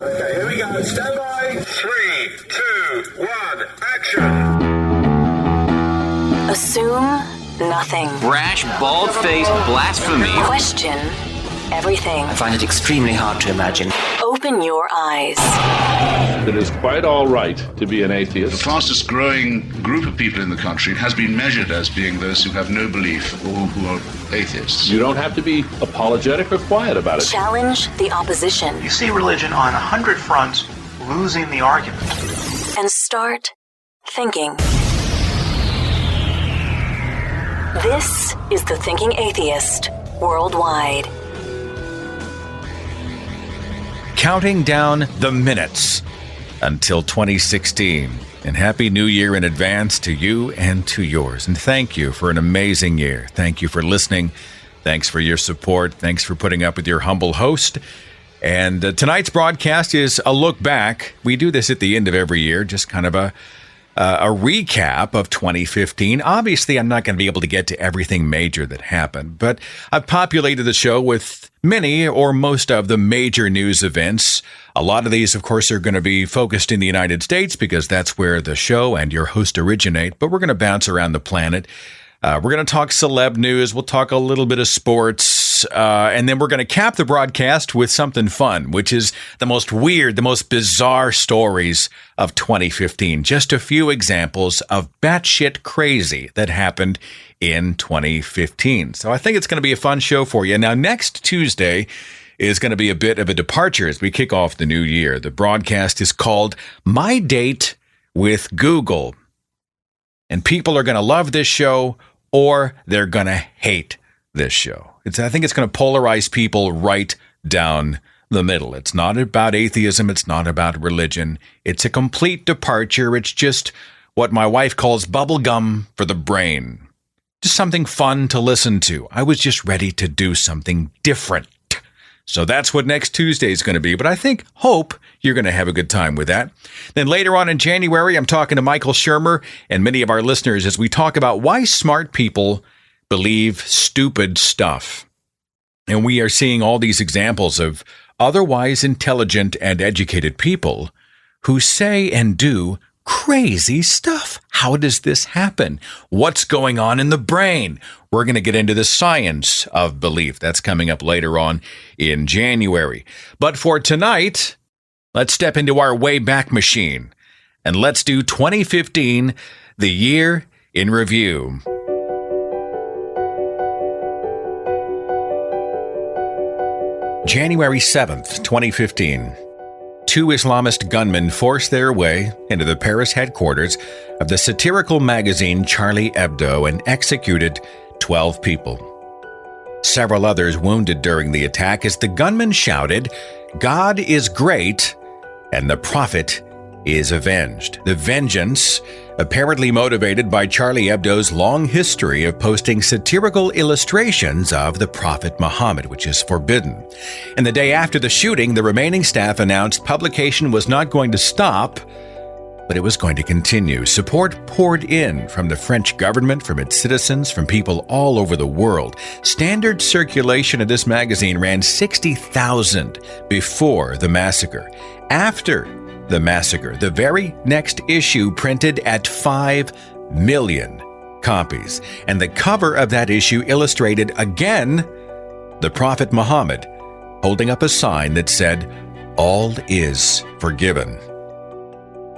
Okay, here we go. Stand by. 3, 2, 1, action. Assume nothing. Brash, bald-faced blasphemy. Question everything. I find it extremely hard to imagine. Open your eyes. It is quite all right to be an atheist. The fastest growing group of people in the country has been measured as being those who have no belief or who are atheists. You don't have to be apologetic or quiet about it. Challenge the opposition. You see religion on 100 fronts losing the argument. And start thinking. This is The Thinking Atheist Worldwide. Counting down the minutes until 2016. And Happy New Year in advance to you and to yours. And thank you for an amazing year. Thank you for listening. Thanks for your support. Thanks for putting up with your humble host. And tonight's broadcast is a look back. We do this at the end of every year, just kind of a recap of 2015. Obviously, I'm not going to be able to get to everything major that happened, but I've populated the show with many or most of the major news events. A lot of these, of course, are going to be focused in the United States because that's where the show and your host originate, but we're going to bounce around the planet. We're going to talk celeb news. We'll talk a little bit of sports. And then we're going to cap the broadcast with something fun, which is the most weird, the most bizarre stories of 2015. Just a few examples of batshit crazy that happened in 2015. So I think it's going to be a fun show for you. Now, next Tuesday is going to be a bit of a departure as we kick off the new year. The broadcast is called My Date with Google. And people are going to love this show or they're going to hate this show. I think it's going to polarize people right down the middle. It's not about atheism. It's not about religion. It's a complete departure. It's just what my wife calls bubblegum for the brain. Just something fun to listen to. I was just ready to do something different. So that's what next Tuesday is going to be. But I hope you're going to have a good time with that. Then later on in January, I'm talking to Michael Shermer and many of our listeners as we talk about why smart people believe stupid stuff. And we are seeing all these examples of otherwise intelligent and educated people who say and do crazy stuff. How does this happen? What's going on in the brain? We're going to get into the science of belief. That's coming up later on in January. But for tonight, let's step into our Wayback Machine and let's do 2015, the year in review. January 7th, 2015. Two Islamist gunmen forced their way into the Paris headquarters of the satirical magazine Charlie Hebdo and executed 12 people. Several others wounded during the attack as the gunmen shouted, "God is great, and the prophet is avenged." The vengeance, apparently motivated by Charlie Hebdo's long history of posting satirical illustrations of the Prophet Muhammad, which is forbidden. And the day after the shooting, the remaining staff announced publication was not going to stop, but it was going to continue. Support poured in from the French government, from its citizens, from people all over the world. Standard circulation of this magazine ran 60,000 before the massacre. After the massacre, the very next issue printed at 5 million copies. And the cover of that issue illustrated again the Prophet Muhammad holding up a sign that said, "All is forgiven."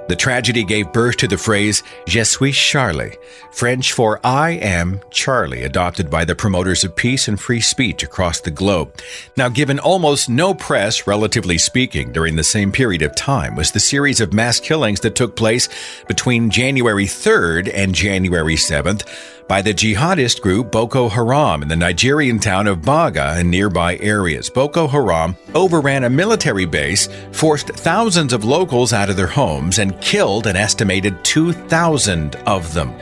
The tragedy gave birth to the phrase "Je suis Charlie," French for "I am Charlie," adopted by the promoters of peace and free speech across the globe. Now, given almost no press, relatively speaking, during the same period of time, was the series of mass killings that took place between January 3rd and January 7th by the jihadist group Boko Haram in the Nigerian town of Baga and nearby areas. Boko Haram overran a military base, forced thousands of locals out of their homes, and killed an estimated 2,000 of them.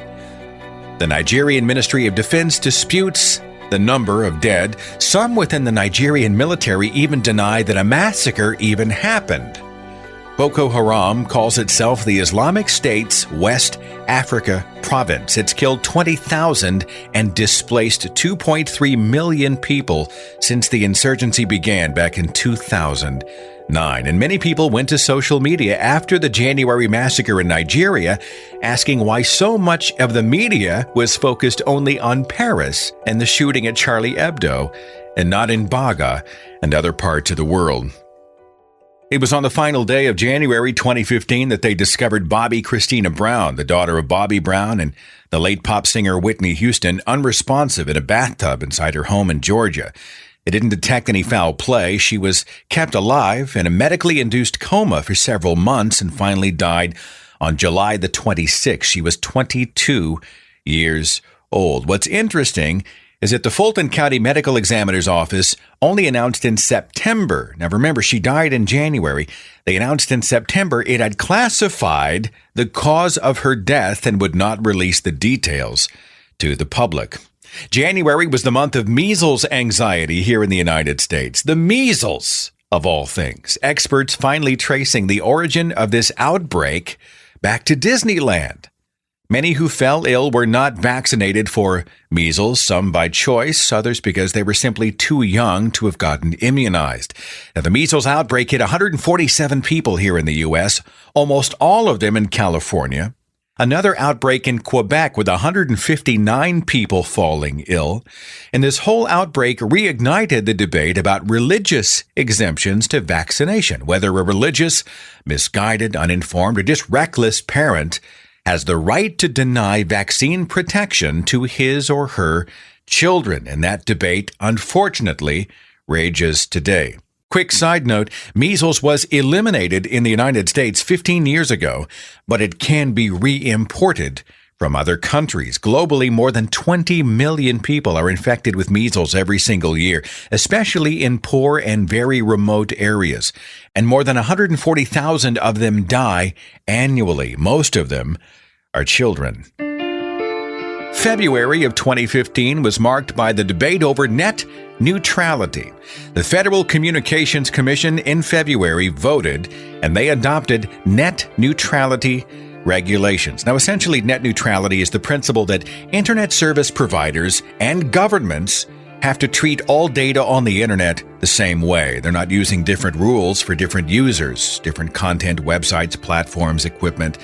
The Nigerian Ministry of Defense disputes the number of dead. Some within the Nigerian military even deny that a massacre even happened. Boko Haram calls itself the Islamic State's West Africa province. It's killed 20,000 and displaced 2.3 million people since the insurgency began back in 2000. And many people went to social media after the January massacre in Nigeria, asking why so much of the media was focused only on Paris and the shooting at Charlie Hebdo, and not in Baga and other parts of the world. It was on the final day of January 2015 that they discovered Bobby Christina Brown, the daughter of Bobby Brown and the late pop singer Whitney Houston, unresponsive in a bathtub inside her home in Georgia. It didn't detect any foul play. She was kept alive in a medically induced coma for several months and finally died on July the 26th. She was 22 years old. What's interesting is that the Fulton County Medical Examiner's Office only announced in September. Now remember, she died in January. They announced in September it had classified the cause of her death and would not release the details to the public. January was the month of measles anxiety here in the United States. The measles, of all things. Experts finally tracing the origin of this outbreak back to Disneyland. Many who fell ill were not vaccinated for measles, some by choice, others because they were simply too young to have gotten immunized. Now, the measles outbreak hit 147 people here in the U.S., almost all of them in California. Another outbreak in Quebec with 159 people falling ill. And this whole outbreak reignited the debate about religious exemptions to vaccination, whether a religious, misguided, uninformed, or just reckless parent has the right to deny vaccine protection to his or her children. And that debate, unfortunately, rages today. Quick side note, measles was eliminated in the United States 15 years ago, but it can be re-imported from other countries. Globally, more than 20 million people are infected with measles every single year, especially in poor and very remote areas. And more than 140,000 of them die annually. Most of them are children. February of 2015 was marked by the debate over net neutrality. The Federal Communications Commission in February voted and they adopted net neutrality regulations. Now, essentially, net neutrality is the principle that internet service providers and governments have to treat all data on the internet the same way. They're not using different rules for different users, different content, websites, platforms, equipment.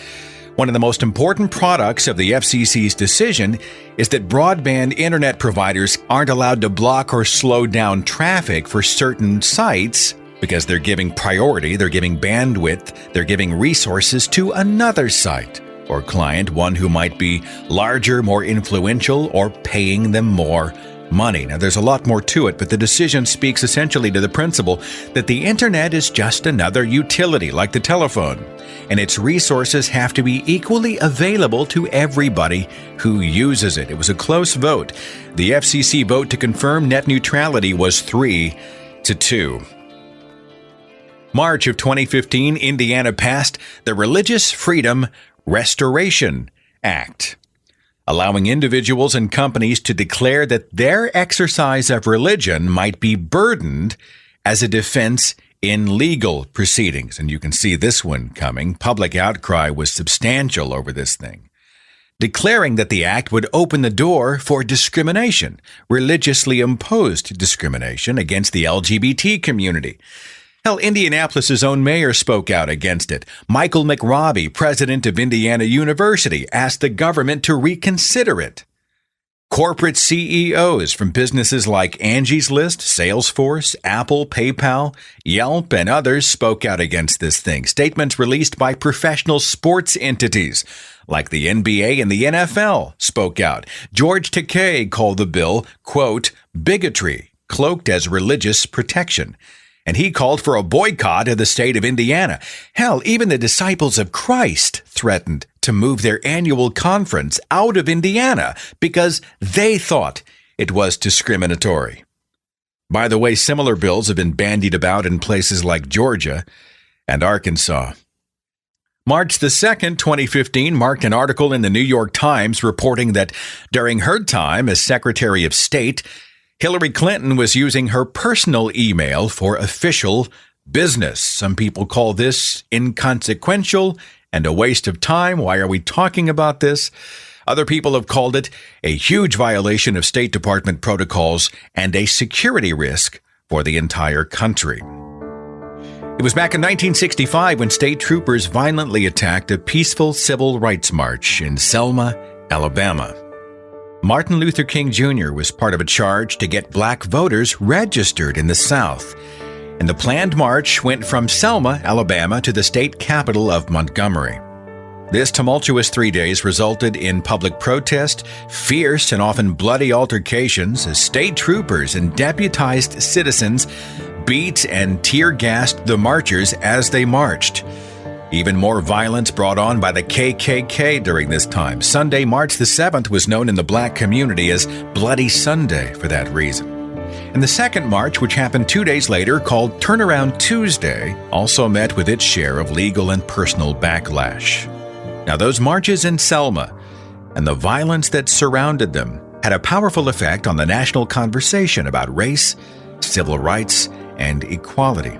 One of the most important products of the FCC's decision is that broadband internet providers aren't allowed to block or slow down traffic for certain sites because they're giving priority, they're giving bandwidth, they're giving resources to another site or client, one who might be larger, more influential, or paying them more money. Now, there's a lot more to it, but the decision speaks essentially to the principle that the internet is just another utility like the telephone, and its resources have to be equally available to everybody who uses it. It was a close vote. The FCC vote to confirm net neutrality was 3-2. March of 2015, Indiana passed the Religious Freedom Restoration Act, allowing individuals and companies to declare that their exercise of religion might be burdened as a defense in legal proceedings. And you can see this one coming. Public outcry was substantial over this thing, declaring that the act would open the door for discrimination, religiously imposed discrimination against the LGBT community. Hell, Indianapolis's own mayor spoke out against it. Michael McRobbie, president of Indiana University, asked the government to reconsider it. Corporate CEOs from businesses like Angie's List, Salesforce, Apple, PayPal, Yelp, and others spoke out against this thing. Statements released by professional sports entities like the NBA and the NFL spoke out. George Takei called the bill, quote, bigotry, cloaked as religious protection. And he called for a boycott of the state of Indiana. Hell, even the Disciples of Christ threatened to move their annual conference out of Indiana because they thought it was discriminatory. By the way, similar bills have been bandied about in places like Georgia and Arkansas. March the 2nd, 2015, marked an article in the New York Times reporting that during her time as Secretary of State, Hillary Clinton was using her personal email for official business. Some people call this inconsequential and a waste of time. Why are we talking about this? Other people have called it a huge violation of State Department protocols and a security risk for the entire country. It was back in 1965 when state troopers violently attacked a peaceful civil rights march in Selma, Alabama. Martin Luther King Jr. was part of a charge to get black voters registered in the South, and the planned march went from Selma, Alabama, to the state capital of Montgomery. This tumultuous 3 days resulted in public protest, fierce and often bloody altercations as state troopers and deputized citizens beat and tear-gassed the marchers as they marched. Even more violence brought on by the KKK during this time. Sunday, March the 7th, was known in the black community as Bloody Sunday for that reason. And the second march, which happened 2 days later, called Turnaround Tuesday, also met with its share of legal and personal backlash. Now, those marches in Selma and the violence that surrounded them had a powerful effect on the national conversation about race, civil rights, and equality.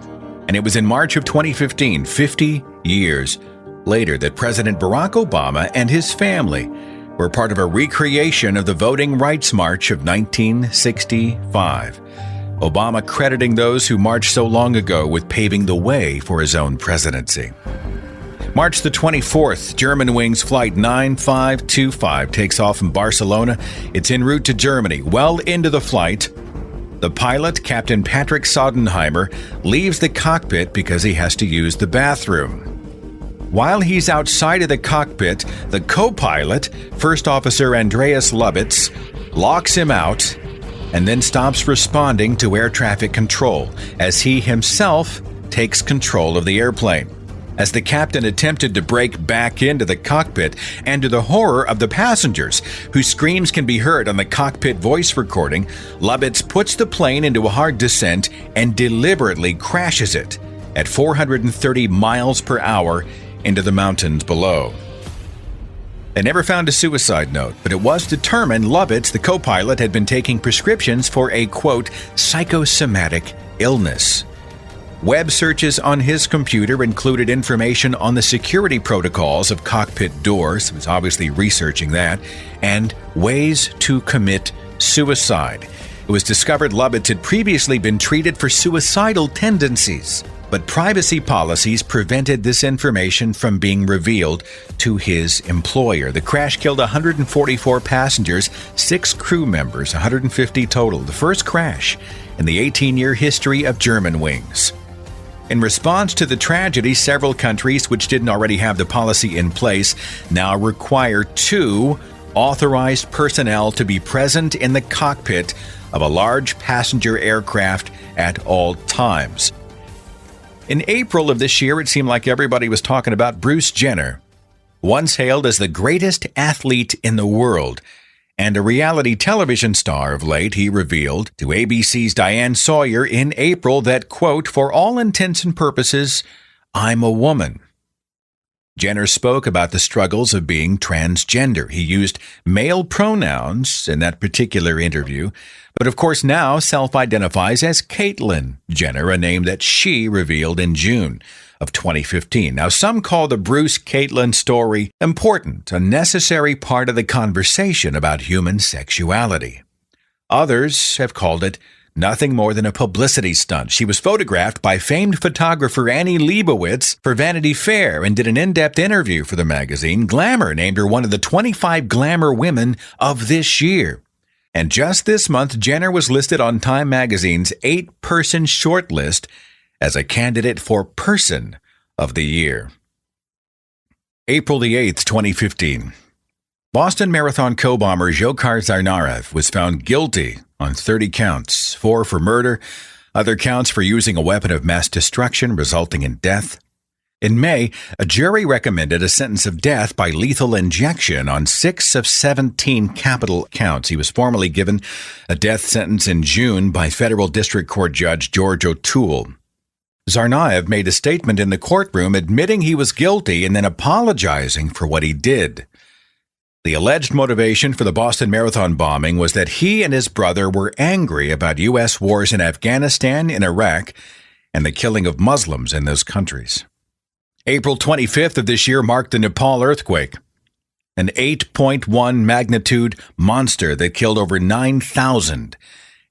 And it was in March of 2015, 50 years later, that President Barack Obama and his family were part of a recreation of the Voting Rights March of 1965. Obama crediting those who marched so long ago with paving the way for his own presidency. March the 24th, Germanwings Flight 9525 takes off from Barcelona. It's en route to Germany. Well into the flight, the pilot, Captain Patrick Sodenheimer, leaves the cockpit because he has to use the bathroom. While he's outside of the cockpit, the co-pilot, First Officer Andreas Lubitz, locks him out and then stops responding to air traffic control as he himself takes control of the airplane. As the captain attempted to break back into the cockpit, and to the horror of the passengers, whose screams can be heard on the cockpit voice recording, Lubitz puts the plane into a hard descent and deliberately crashes it at 430 miles per hour into the mountains below. They never found a suicide note, but it was determined Lubitz, the co-pilot, had been taking prescriptions for a, quote, psychosomatic illness. Web searches on his computer included information on the security protocols of cockpit doors, he was obviously researching that, and ways to commit suicide. It was discovered Lubitz had previously been treated for suicidal tendencies, but privacy policies prevented this information from being revealed to his employer. The crash killed 144 passengers, 6 crew members, 150 total, the first crash in the 18-year history of Germanwings. In response to the tragedy, several countries which didn't already have the policy in place now require 2 authorized personnel to be present in the cockpit of a large passenger aircraft at all times. In April of this year, it seemed like everybody was talking about Bruce Jenner, once hailed as the greatest athlete in the world, and a reality television star of late. He revealed to ABC's Diane Sawyer in April that, quote, for all intents and purposes, I'm a woman. Jenner spoke about the struggles of being transgender. He used male pronouns in that particular interview, but of course now self-identifies as Caitlyn Jenner, a name that she revealed in June of 2015. Now, some call the Bruce Caitlyn story important, a necessary part of the conversation about human sexuality. Others have called it nothing more than a publicity stunt. She was photographed by famed photographer Annie Leibovitz for Vanity Fair and did an in-depth interview for the magazine. Glamour named her one of the 25 glamour women of this year. And just this month, Jenner was listed on Time magazine's 8-person shortlist as a candidate for Person of the Year. April the 8th, 2015. Boston Marathon co-bomber Dzhokhar Tsarnaev was found guilty on 30 counts, 4 for murder, other counts for using a weapon of mass destruction resulting in death. In May, a jury recommended a sentence of death by lethal injection on 6 of 17 capital counts. He was formally given a death sentence in June by federal district court judge George O'Toole. Tsarnaev made a statement in the courtroom admitting he was guilty and then apologizing for what he did. The alleged motivation for the Boston Marathon bombing was that he and his brother were angry about U.S. wars in Afghanistan and Iraq and the killing of Muslims in those countries. April 25th of this year marked the Nepal earthquake, an 8.1 magnitude monster that killed over 9,000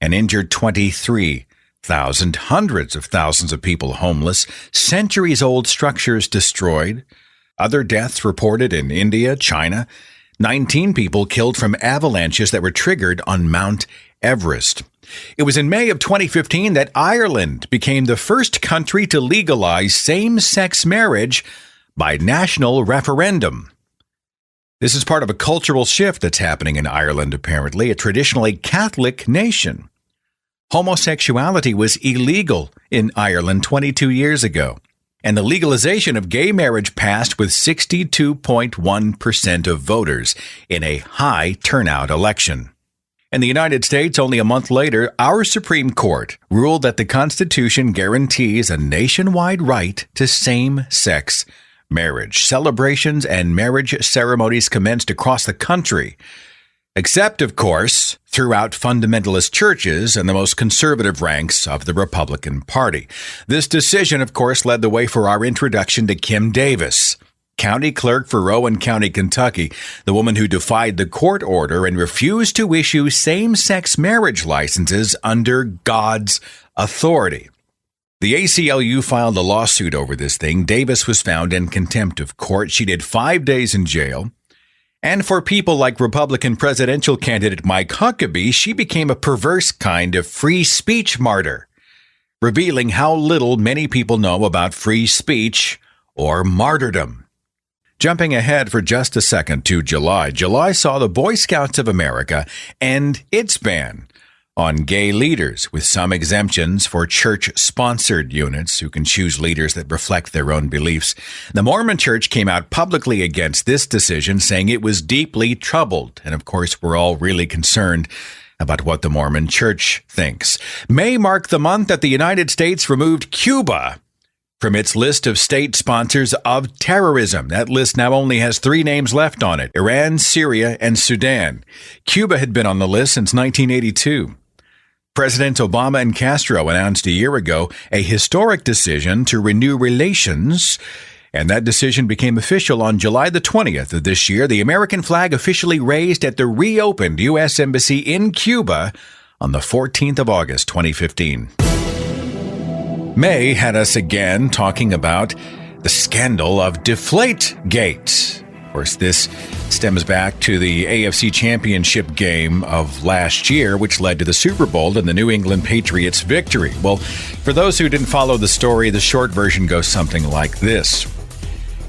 and injured 23,000. hundreds of thousands of people homeless, centuries-old structures destroyed, other deaths reported in India, China, 19 people killed from avalanches that were triggered on Mount Everest. It was in May of 2015 that Ireland became the first country to legalize same-sex marriage by national referendum. This is part of a cultural shift that's happening in Ireland, apparently, a traditionally Catholic nation. Homosexuality was illegal in Ireland 22 years ago, and the legalization of gay marriage passed with 62.1% of voters in a high turnout election. In the United States, only a month later, our Supreme Court ruled that the Constitution guarantees a nationwide right to same-sex marriage. Celebrations and marriage ceremonies commenced across the country, except, of course, throughout fundamentalist churches and the most conservative ranks of the Republican Party. This decision, of course, led the way for our introduction to Kim Davis, county clerk for Rowan County, Kentucky, the woman who defied the court order and refused to issue same-sex marriage licenses under God's authority. The ACLU filed a lawsuit over this thing. Davis was found in contempt of court. She did 5 days in jail. And for people like Republican presidential candidate Mike Huckabee, she became a perverse kind of free speech martyr, revealing how little many people know about free speech or martyrdom. Jumping ahead for just a second to July. July saw the Boy Scouts of America end its ban on gay leaders, with some exemptions for church-sponsored units who can choose leaders that reflect their own beliefs. The Mormon Church came out publicly against this decision, saying it was deeply troubled. And of course, we're all really concerned about what the Mormon Church thinks. May marked the month that the United States removed Cuba from its list of state sponsors of terrorism. That list now only has 3 names left on it: Iran, Syria, and Sudan. Cuba had been on the list since 1982. Presidents Obama and Castro announced a year ago a historic decision to renew relations, and that decision became official on July the 20th of this year. The American flag officially raised at the reopened U.S. Embassy in Cuba on the 14th of August, 2015. May had us again talking about the scandal of Deflategate. Of course, this stems back to the AFC Championship game of last year, which led to the Super Bowl and the New England Patriots' victory. Well, for those who didn't follow the story, the short version goes something like this.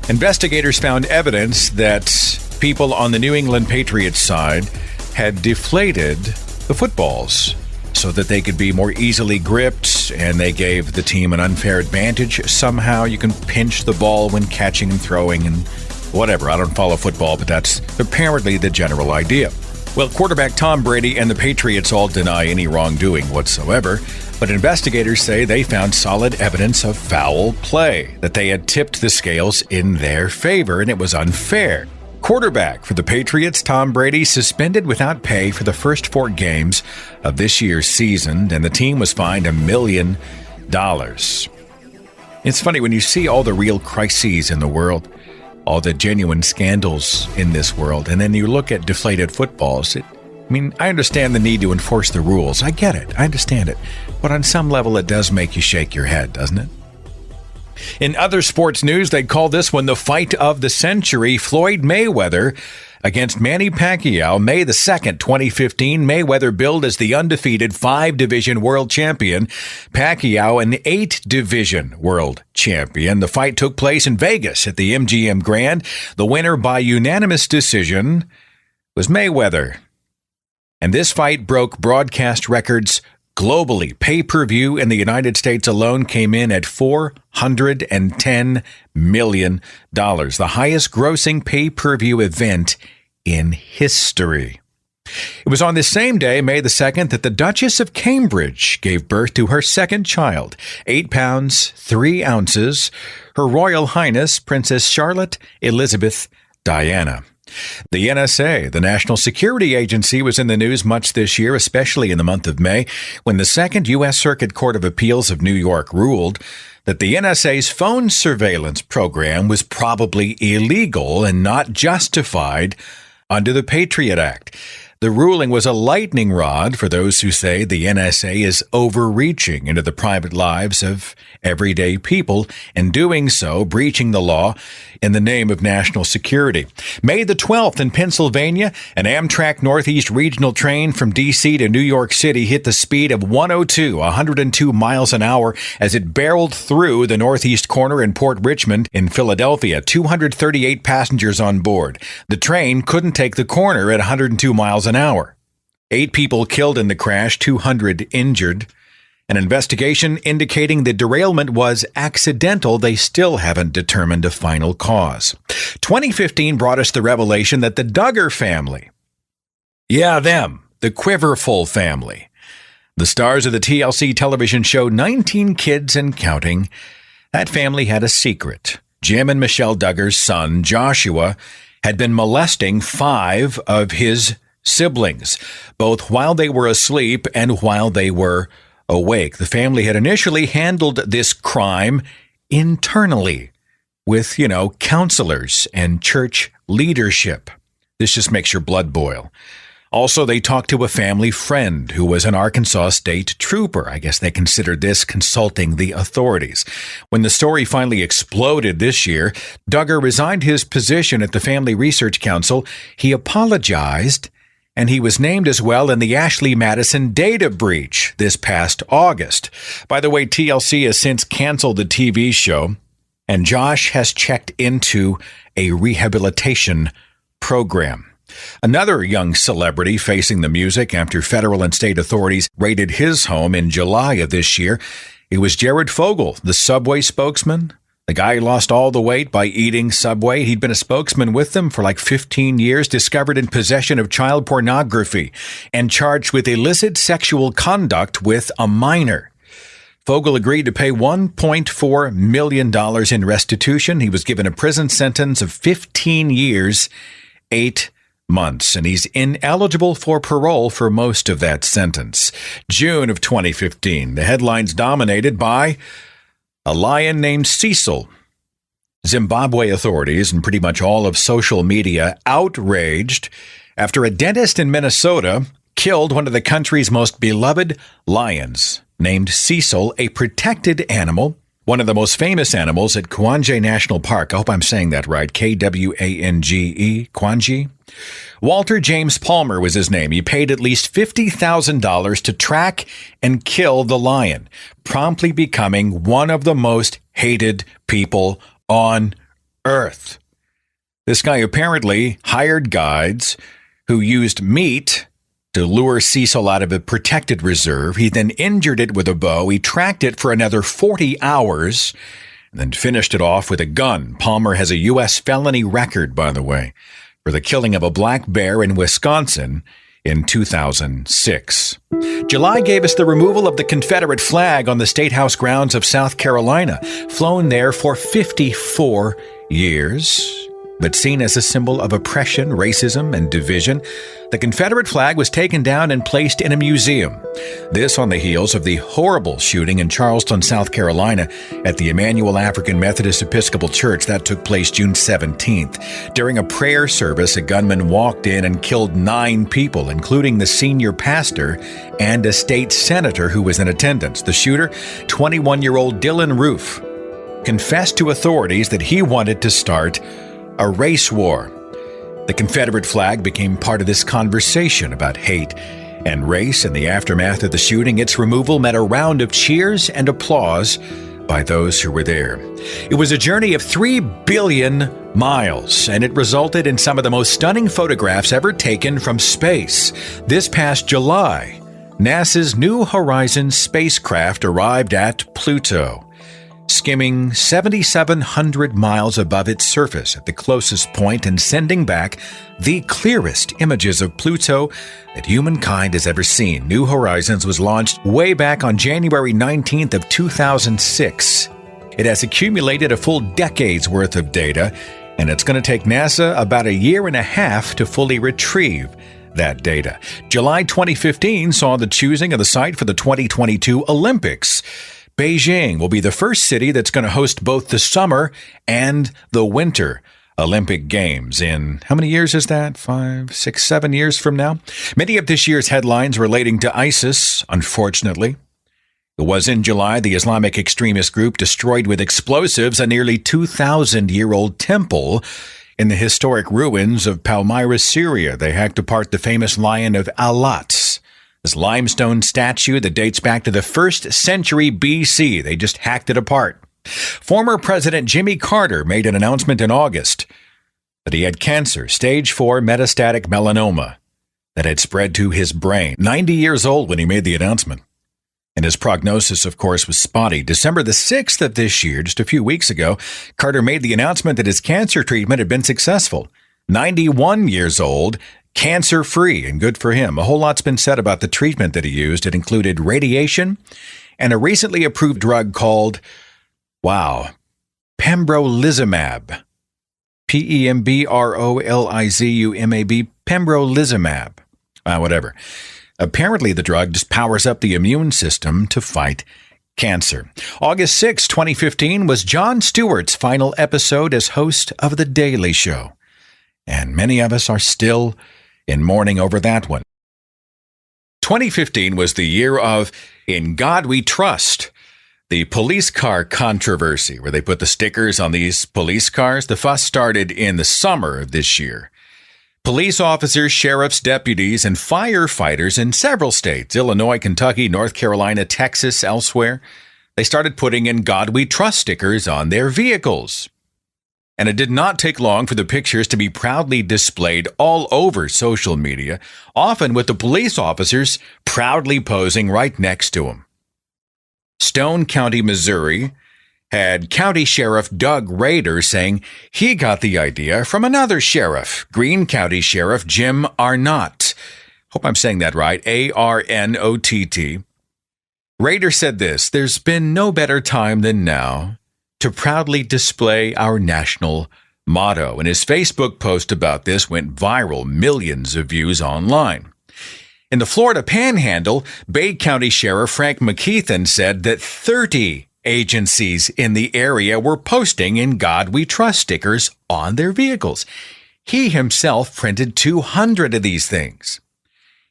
Investigators found evidence that people on the New England Patriots side had deflated the footballs so that they could be more easily gripped, and they gave the team an unfair advantage. Somehow you can pinch the ball when catching and throwing and whatever. I don't follow football, but that's apparently the general idea. Well, quarterback Tom Brady and the Patriots all deny any wrongdoing whatsoever, but investigators say they found solid evidence of foul play, that they had tipped the scales in their favor, and it was unfair. Quarterback for the Patriots, Tom Brady, suspended without pay for the first 4 games of this year's season, and the team was fined $1 million. It's funny when you see all the real crises in the world, all the genuine scandals in this world, and then you look at deflated footballs. I understand the need to enforce the rules. I get it. I understand it. But on some level, it does make you shake your head, doesn't it? In other sports news, they call this one the fight of the century. Floyd Mayweather against Manny Pacquiao, May the 2nd, 2015. Mayweather billed as the undefeated 5-division world champion. Pacquiao an 8-division world champion. The fight took place in Vegas at the MGM Grand. The winner by unanimous decision was Mayweather. And this fight broke broadcast records globally. Pay-per-view in the United States alone came in at $410 million, the highest grossing pay-per-view event in history. It was on this same day, May the 2nd, that the Duchess of Cambridge gave birth to her second child, 8 pounds, 3 ounces, Her Royal Highness Princess Charlotte Elizabeth Diana. The NSA, the National Security Agency, was in the news much this year, especially in the month of May, when the Second U.S. Circuit Court of Appeals of New York ruled that the NSA's phone surveillance program was probably illegal and not justified under the Patriot Act. The The ruling was a lightning rod for those who say the NSA is overreaching into the private lives of everyday people, and doing so, breaching the law in the name of national security. May the 12th in Pennsylvania, an Amtrak Northeast regional train from D.C. to New York City hit the speed of 102 miles an hour as it barreled through the northeast corner in Port Richmond in Philadelphia. 238 passengers on board. The train couldn't take the corner at 102 miles an hour. 8 people killed in the crash, 200 injured. An investigation indicating the derailment was accidental. They still haven't determined a final cause. 2015 brought us the revelation that the Duggar family, the Quiverful family, the stars of the TLC television show 19 Kids and Counting, that family had a secret. Jim and Michelle Duggar's son, Joshua, had been molesting 5 of his siblings, both while they were asleep and while they were awake. The family had initially handled this crime internally with, counselors and church leadership. This just makes your blood boil. Also, they talked to a family friend who was an Arkansas state trooper. I guess they considered this consulting the authorities. When the story finally exploded this year, Duggar resigned his position at the Family Research Council. He apologized, and he was named as well in the Ashley Madison data breach this past August. By the way, TLC has since canceled the TV show, and Josh has checked into a rehabilitation program. Another young celebrity facing the music after federal and state authorities raided his home in July of this year. It was Jared Fogle, the Subway spokesman. The guy who lost all the weight by eating Subway. He'd been a spokesman with them for like 15 years, discovered in possession of child pornography and charged with illicit sexual conduct with a minor. Fogle agreed to pay $1.4 million in restitution. He was given a prison sentence of 15 years, 8 months, and he's ineligible for parole for most of that sentence. June of 2015, the headlines dominated by a lion named Cecil. Zimbabwe authorities and pretty much all of social media outraged after a dentist in Minnesota killed one of the country's most beloved lions, named Cecil, a protected animal, one of the most famous animals at Kwange National Park. I hope I'm saying that right. Kwange, Kwange. Walter James Palmer was his name. He paid at least $50,000 to track and kill the lion, promptly becoming one of the most hated people on earth. This guy apparently hired guides who used meat to lure Cecil out of a protected reserve. He then injured it with a bow. He tracked it for another 40 hours and then finished it off with a gun. Palmer has a U.S. felony record, by the way, for the killing of a black bear in Wisconsin in 2006. July gave us the removal of the Confederate flag on the State House grounds of South Carolina, flown there for 54 years. But seen as a symbol of oppression, racism, and division, the Confederate flag was taken down and placed in a museum. This on the heels of the horrible shooting in Charleston, South Carolina at the Emmanuel African Methodist Episcopal Church. That took place June 17th. During a prayer service, a gunman walked in and killed 9 people, including the senior pastor and a state senator who was in attendance. The shooter, 21-year-old Dylan Roof, confessed to authorities that he wanted to start a race war. The Confederate flag became part of this conversation about hate and race. In the aftermath of the shooting, its removal met a round of cheers and applause by those who were there. It was a journey of 3 billion miles, and it resulted in some of the most stunning photographs ever taken from space. This past July, NASA's New Horizons spacecraft arrived at Pluto, skimming 7,700 miles above its surface at the closest point and sending back the clearest images of Pluto that humankind has ever seen. New Horizons was launched way back on January 19th of 2006. It has accumulated a full decade's worth of data, and it's going to take NASA about a year and a half to fully retrieve that data. July 2015 saw the choosing of the site for the 2022 Olympics. Beijing will be the first city that's going to host both the summer and the winter Olympic Games in, how many years is that? 5, 6, 7 years from now? Many of this year's headlines relating to ISIS, unfortunately. It was in July the Islamic extremist group destroyed with explosives a nearly 2,000-year-old temple in the historic ruins of Palmyra, Syria. They hacked apart the famous Lion of Alat, this limestone statue that dates back to the 1st century BC. They just hacked it apart. Former President Jimmy Carter made an announcement in August that he had cancer, stage 4 metastatic melanoma, that had spread to his brain. 90 years old when he made the announcement. And his prognosis, of course, was spotty. December the 6th of this year, just a few weeks ago, Carter made the announcement that his cancer treatment had been successful. 91 years old, cancer-free, and good for him. A whole lot's been said about the treatment that he used. It included radiation and a recently approved drug called, pembrolizumab. Pembrolizumab. Pembrolizumab. Whatever. Apparently, the drug just powers up the immune system to fight cancer. August 6, 2015 was Jon Stewart's final episode as host of The Daily Show. And many of us are still in mourning over that one. 2015 was the year of In God We Trust, the police car controversy, where they put the stickers on these police cars. The fuss started in the summer of this year. Police officers, sheriffs, deputies, and firefighters in several states, Illinois, Kentucky, North Carolina, Texas, elsewhere, they started putting In God We Trust stickers on their vehicles. And it did not take long for the pictures to be proudly displayed all over social media, often with the police officers proudly posing right next to them. Stone County, Missouri, had County Sheriff Doug Rader saying he got the idea from another sheriff, Greene County Sheriff Jim Arnott. Hope I'm saying that right, Arnott. Rader said this: "There's been no better time than now to proudly display our national motto." And his Facebook post about this went viral, millions of views online. In the Florida Panhandle, Bay County Sheriff Frank McKeithen said that 30 agencies in the area were posting In God We Trust stickers on their vehicles. He himself printed 200 of these things.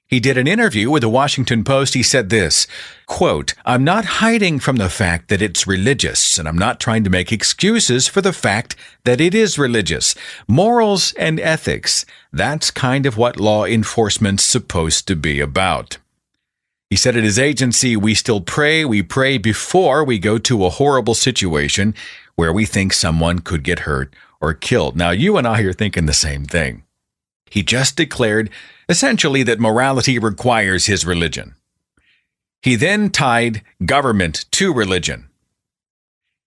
He did an interview with the Washington Post. He said this, quote, "I'm not hiding from the fact that it's religious, and I'm not trying to make excuses for the fact that it is religious. Morals and ethics, that's kind of what law enforcement's supposed to be about." He said at his agency, "We still pray. We pray before we go to a horrible situation where we think someone could get hurt or killed." Now, you and I are thinking the same thing. He just declared essentially that morality requires his religion. He then tied government to religion.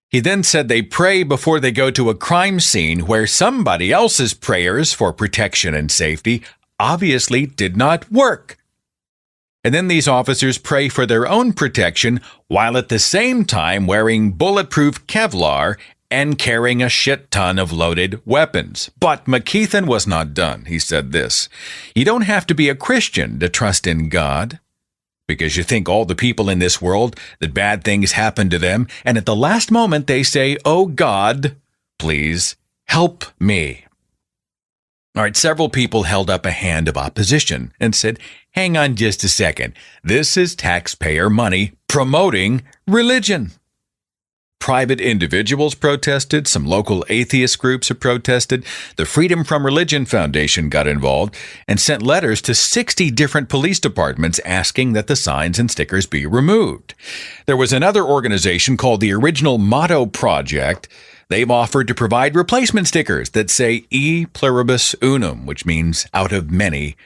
He then said they pray before they go to a crime scene where somebody else's prayers for protection and safety obviously did not work. And then these officers pray for their own protection while at the same time wearing bulletproof Kevlar and carrying a shit ton of loaded weapons. But McKeithen was not done. He said this: "You don't have to be a Christian to trust in God, because you think all the people in this world, that bad things happen to them, and at the last moment they say, 'Oh God, please help me.'" All right, several people held up a hand of opposition and said, "Hang on just a second. This is taxpayer money promoting religion." Private individuals protested. Some local atheist groups have protested. The Freedom from Religion Foundation got involved and sent letters to 60 different police departments asking that the signs and stickers be removed. There was another organization called the Original Motto Project. They've offered to provide replacement stickers that say E pluribus unum, which means out of many,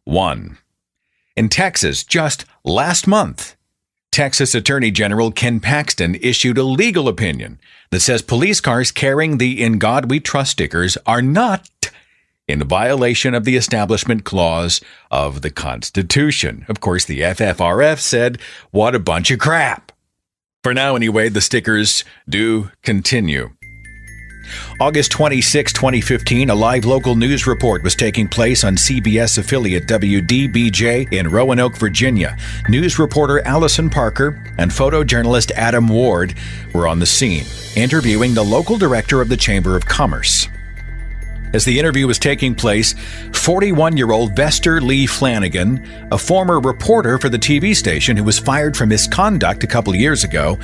one. In Texas, just last month, Texas Attorney General Ken Paxton issued a legal opinion that says police cars carrying the In God We Trust stickers are not in violation of the Establishment Clause of the Constitution. Of course, the FFRF said, "What a bunch of crap." For now, anyway, the stickers do continue. August 26, 2015, a live local news report was taking place on CBS affiliate WDBJ in Roanoke, Virginia. News reporter Allison Parker and photojournalist Adam Ward were on the scene, interviewing the local director of the Chamber of Commerce. As the interview was taking place, 41-year-old Vester Lee Flanagan, a former reporter for the TV station who was fired for misconduct a couple years ago,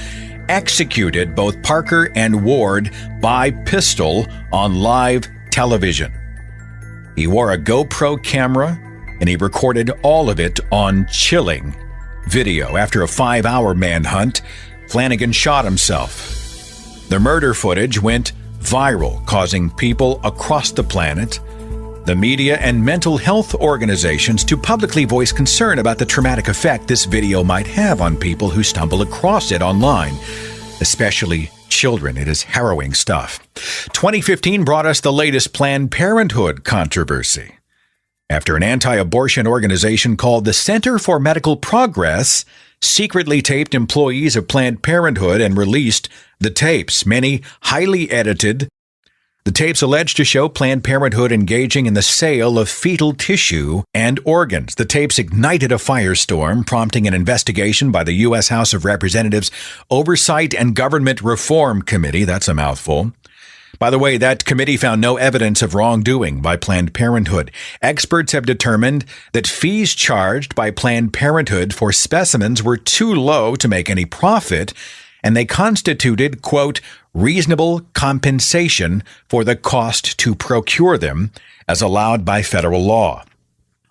executed both Parker and Ward by pistol on live television. He wore a GoPro camera and he recorded all of it on chilling video. After a 5-hour manhunt, Flanagan shot himself. The murder footage went viral, causing people across the planet, the media, and mental health organizations to publicly voice concern about the traumatic effect this video might have on people who stumble across it online, especially children. It is harrowing stuff. 2015 brought us the latest Planned Parenthood controversy, after an anti-abortion organization called the Center for Medical Progress secretly taped employees of Planned Parenthood and released the tapes, many highly edited. The tapes alleged to show Planned Parenthood engaging in the sale of fetal tissue and organs. The tapes ignited a firestorm, prompting an investigation by the U.S. House of Representatives Oversight and Government Reform Committee. That's a mouthful. By the way, that committee found no evidence of wrongdoing by Planned Parenthood. Experts have determined that fees charged by Planned Parenthood for specimens were too low to make any profit, and they constituted, quote, reasonable compensation for the cost to procure them, as allowed by federal law.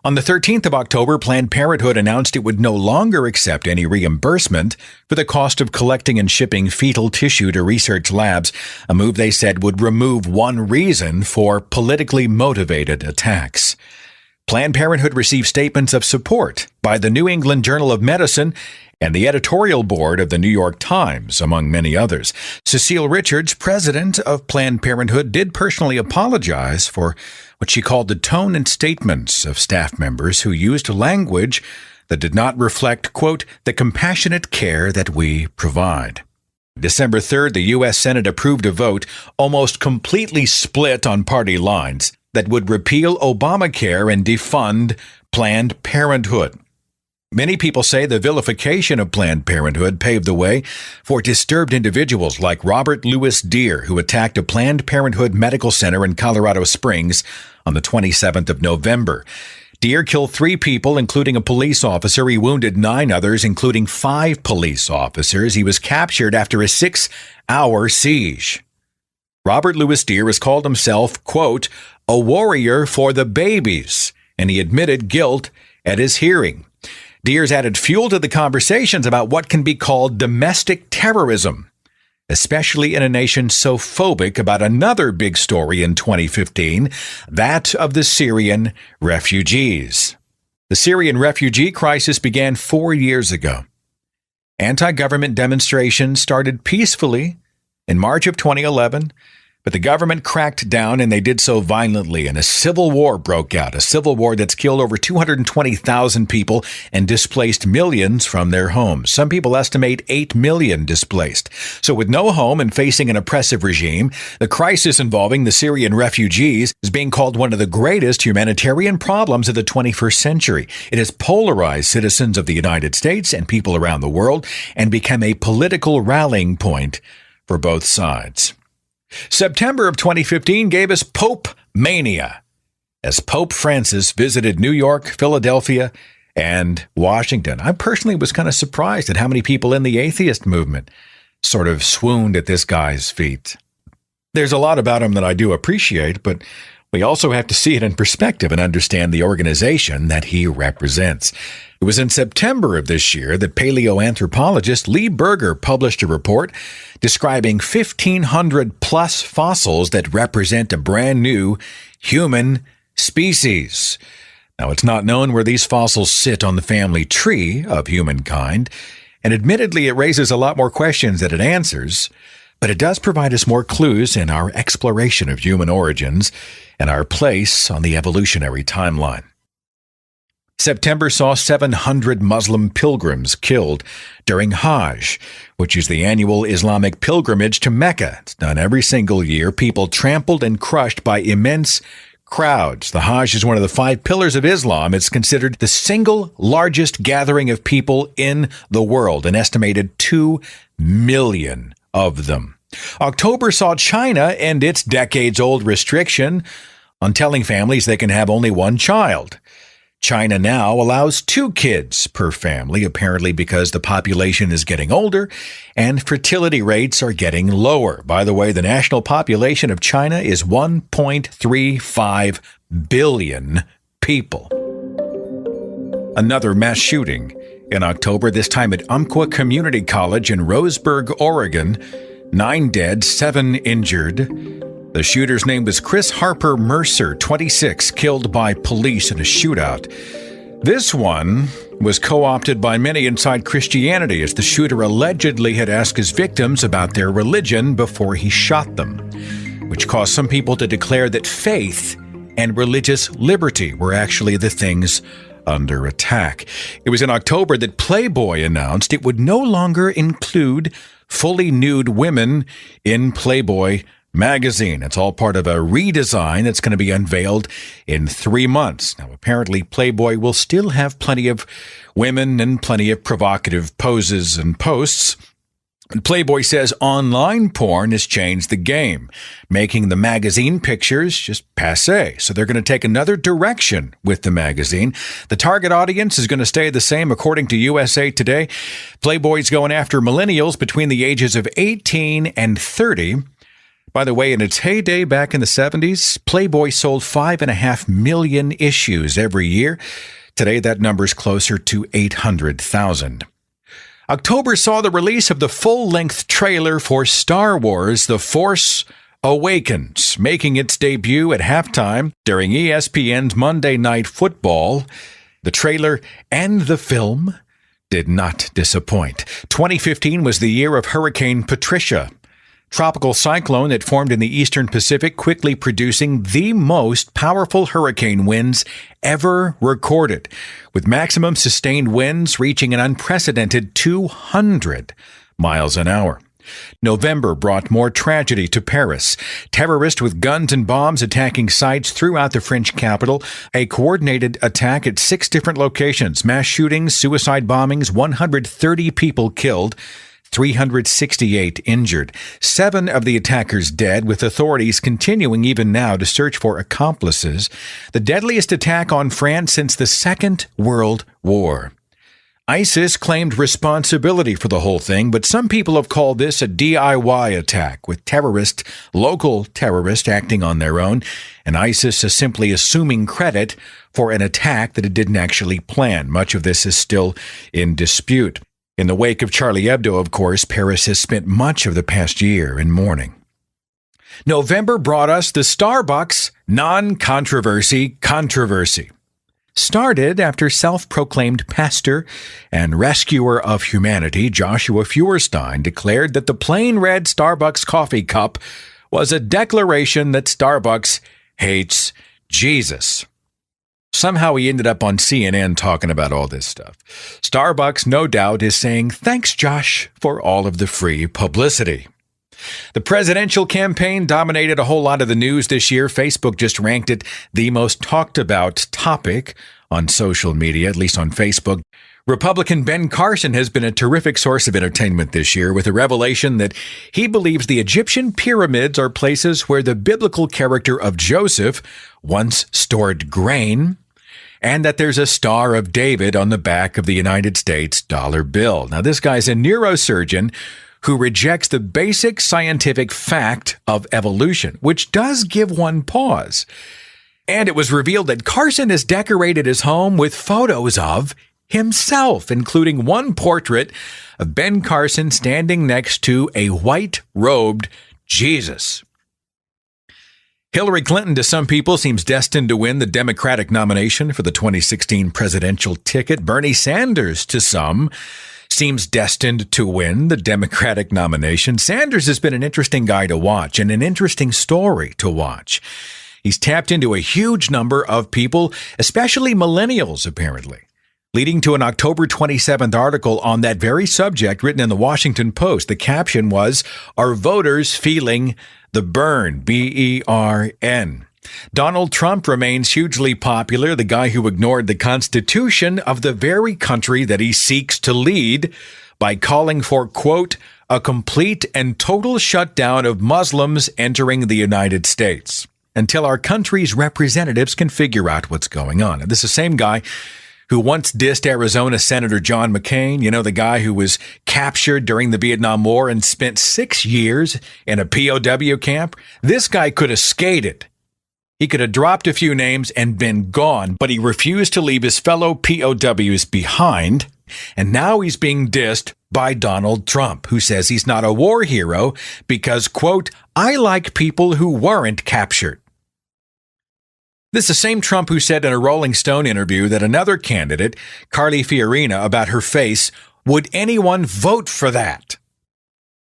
On the 13th of October, Planned Parenthood announced it would no longer accept any reimbursement for the cost of collecting and shipping fetal tissue to research labs, a move they said would remove one reason for politically motivated attacks. Planned Parenthood received statements of support by the New England Journal of Medicine and the editorial board of the New York Times, among many others. Cecile Richards, president of Planned Parenthood, did personally apologize for what she called the tone and statements of staff members who used language that did not reflect, quote, the compassionate care that we provide. December 3rd, the U.S. Senate approved a vote almost completely split on party lines that would repeal Obamacare and defund Planned Parenthood. Many people say the vilification of Planned Parenthood paved the way for disturbed individuals like Robert Louis Deere, who attacked a Planned Parenthood medical center in Colorado Springs on the 27th of November. Deere killed 3 people, including a police officer. He wounded 9 others, including 5 police officers. He was captured after a 6-hour siege. Robert Louis Deere has called himself, quote, a warrior for the babies, and he admitted guilt at his hearing. Deere's added fuel to the conversations about what can be called domestic terrorism, especially in a nation so phobic about another big story in 2015, that of the Syrian refugees. The Syrian refugee crisis began 4 years ago. Anti-government demonstrations started peacefully in March of 2011, but the government cracked down, and they did so violently, and a civil war broke out, a civil war that's killed over 220,000 people and displaced millions from their homes. Some people estimate 8 million displaced. So with no home and facing an oppressive regime, the crisis involving the Syrian refugees is being called one of the greatest humanitarian problems of the 21st century. It has polarized citizens of the United States and people around the world and become a political rallying point for both sides. September of 2015 gave us Pope Mania, as Pope Francis visited New York, Philadelphia, and Washington. I personally was kind of surprised at how many people in the atheist movement sort of swooned at this guy's feet. There's a lot about him that I do appreciate, but we also have to see it in perspective and understand the organization that he represents. It was in September of this year that paleoanthropologist Lee Berger published a report describing 1,500 plus fossils that represent a brand new human species. Now, it's not known where these fossils sit on the family tree of humankind, and admittedly, it raises a lot more questions than it answers, but it does provide us more clues in our exploration of human origins and our place on the evolutionary timeline. September saw 700 Muslim pilgrims killed during Hajj, which is the annual Islamic pilgrimage to Mecca. It's done every single year. People trampled and crushed by immense crowds. The Hajj is one of the 5 pillars of Islam. It's considered the single largest gathering of people in the world, an estimated 2 million of them. October saw China end its decades-old restriction on telling families they can have only one child. China now allows 2 kids per family, apparently because the population is getting older and fertility rates are getting lower. By the way, the national population of China is 1.35 billion people. Another mass shooting in October, this time at Umpqua Community College in Roseburg, Oregon. 9 dead, 7 injured. The shooter's name was Chris Harper Mercer, 26, killed by police in a shootout. This one was co-opted by many inside Christianity, as the shooter allegedly had asked his victims about their religion before he shot them, which caused some people to declare that faith and religious liberty were actually the things under attack. It was in October that Playboy announced it would no longer include fully nude women in Playboy magazine. It's all part of a redesign that's going to be unveiled in 3 months. Now, apparently, Playboy will still have plenty of women and plenty of provocative poses and posts. And Playboy says online porn has changed the game, making the magazine pictures just passé. So they're going to take another direction with the magazine. The target audience is going to stay the same, according to USA Today. Playboy's going after millennials between the ages of 18 and 30. By the way, in its heyday back in the 70s, Playboy sold 5.5 million issues every year. Today, that number's closer to 800,000. October saw the release of the full-length trailer for Star Wars: The Force Awakens, making its debut at halftime during ESPN's Monday Night Football. The trailer and the film did not disappoint. 2015 was the year of Hurricane Patricia, tropical cyclone that formed in the eastern Pacific, quickly producing the most powerful hurricane winds ever recorded, with maximum sustained winds reaching an unprecedented 200 miles an hour. November brought more tragedy to Paris. Terrorists with guns and bombs attacking sites throughout the French capital. A coordinated attack at 6 different locations. Mass shootings, suicide bombings, 130 people killed, 368 injured. 7 of the attackers dead, with authorities continuing even now to search for accomplices. The deadliest attack on France since the Second World War. ISIS claimed responsibility for the whole thing, but some people have called this a DIY attack, with local terrorists acting on their own, and ISIS is simply assuming credit for an attack that it didn't actually plan. Much of this is still in dispute. In the wake of Charlie Hebdo, of course, Paris has spent much of the past year in mourning. November brought us the Starbucks non-controversy controversy. Started after self-proclaimed pastor and rescuer of humanity Joshua Feuerstein declared that the plain red Starbucks coffee cup was a declaration that Starbucks hates Jesus. Somehow he ended up on CNN talking about all this stuff. Starbucks, no doubt, is saying, thanks, Josh, for all of the free publicity. The presidential campaign dominated a whole lot of the news this year. Facebook just ranked it the most talked about topic on social media, at least on Facebook. Republican Ben Carson has been a terrific source of entertainment this year, with a revelation that he believes the Egyptian pyramids are places where the biblical character of Joseph once stored grain, and that there's a Star of David on the back of the United States dollar bill. Now, this guy's a neurosurgeon who rejects the basic scientific fact of evolution, which does give one pause. And it was revealed that Carson has decorated his home with photos of himself, including one portrait of Ben Carson standing next to a white-robed Jesus. Hillary Clinton, to some people, seems destined to win the Democratic nomination for the 2016 presidential ticket. Bernie Sanders, to some, seems destined to win the Democratic nomination. Sanders has been an interesting guy to watch and an interesting story to watch. He's tapped into a huge number of people, especially millennials, apparently, leading to an October 27th article on that very subject written in the Washington Post. The caption was, "Are voters feeling the burn?" B-E-R-N. Donald Trump remains hugely popular, the guy who ignored the Constitution of the very country that he seeks to lead by calling for, quote, a complete and total shutdown of Muslims entering the United States. until our country's representatives can figure out what's going on. And this is the same guy who once dissed Arizona Senator John McCain, the guy who was captured during the Vietnam War and spent 6 years in a POW camp. This guy could have skated. He could have dropped a few names and been gone, but he refused to leave his fellow POWs behind. And now he's being dissed by Donald Trump, who says he's not a war hero because, quote, I like people who weren't captured. This is the same Trump who said in a Rolling Stone interview that another candidate, Carly Fiorina, about her face, would anyone vote for that?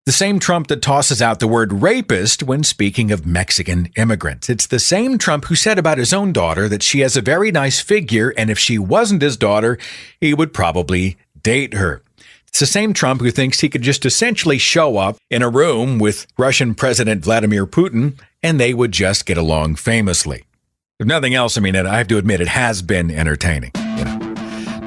The same Trump that tosses out the word rapist when speaking of Mexican immigrants. It's the same Trump who said about his own daughter that she has a very nice figure, and if she wasn't his daughter, he would probably date her. It's the same Trump who thinks he could just essentially show up in a room with Russian President Vladimir Putin, and they would just get along famously. If nothing else, I have to admit, it has been entertaining.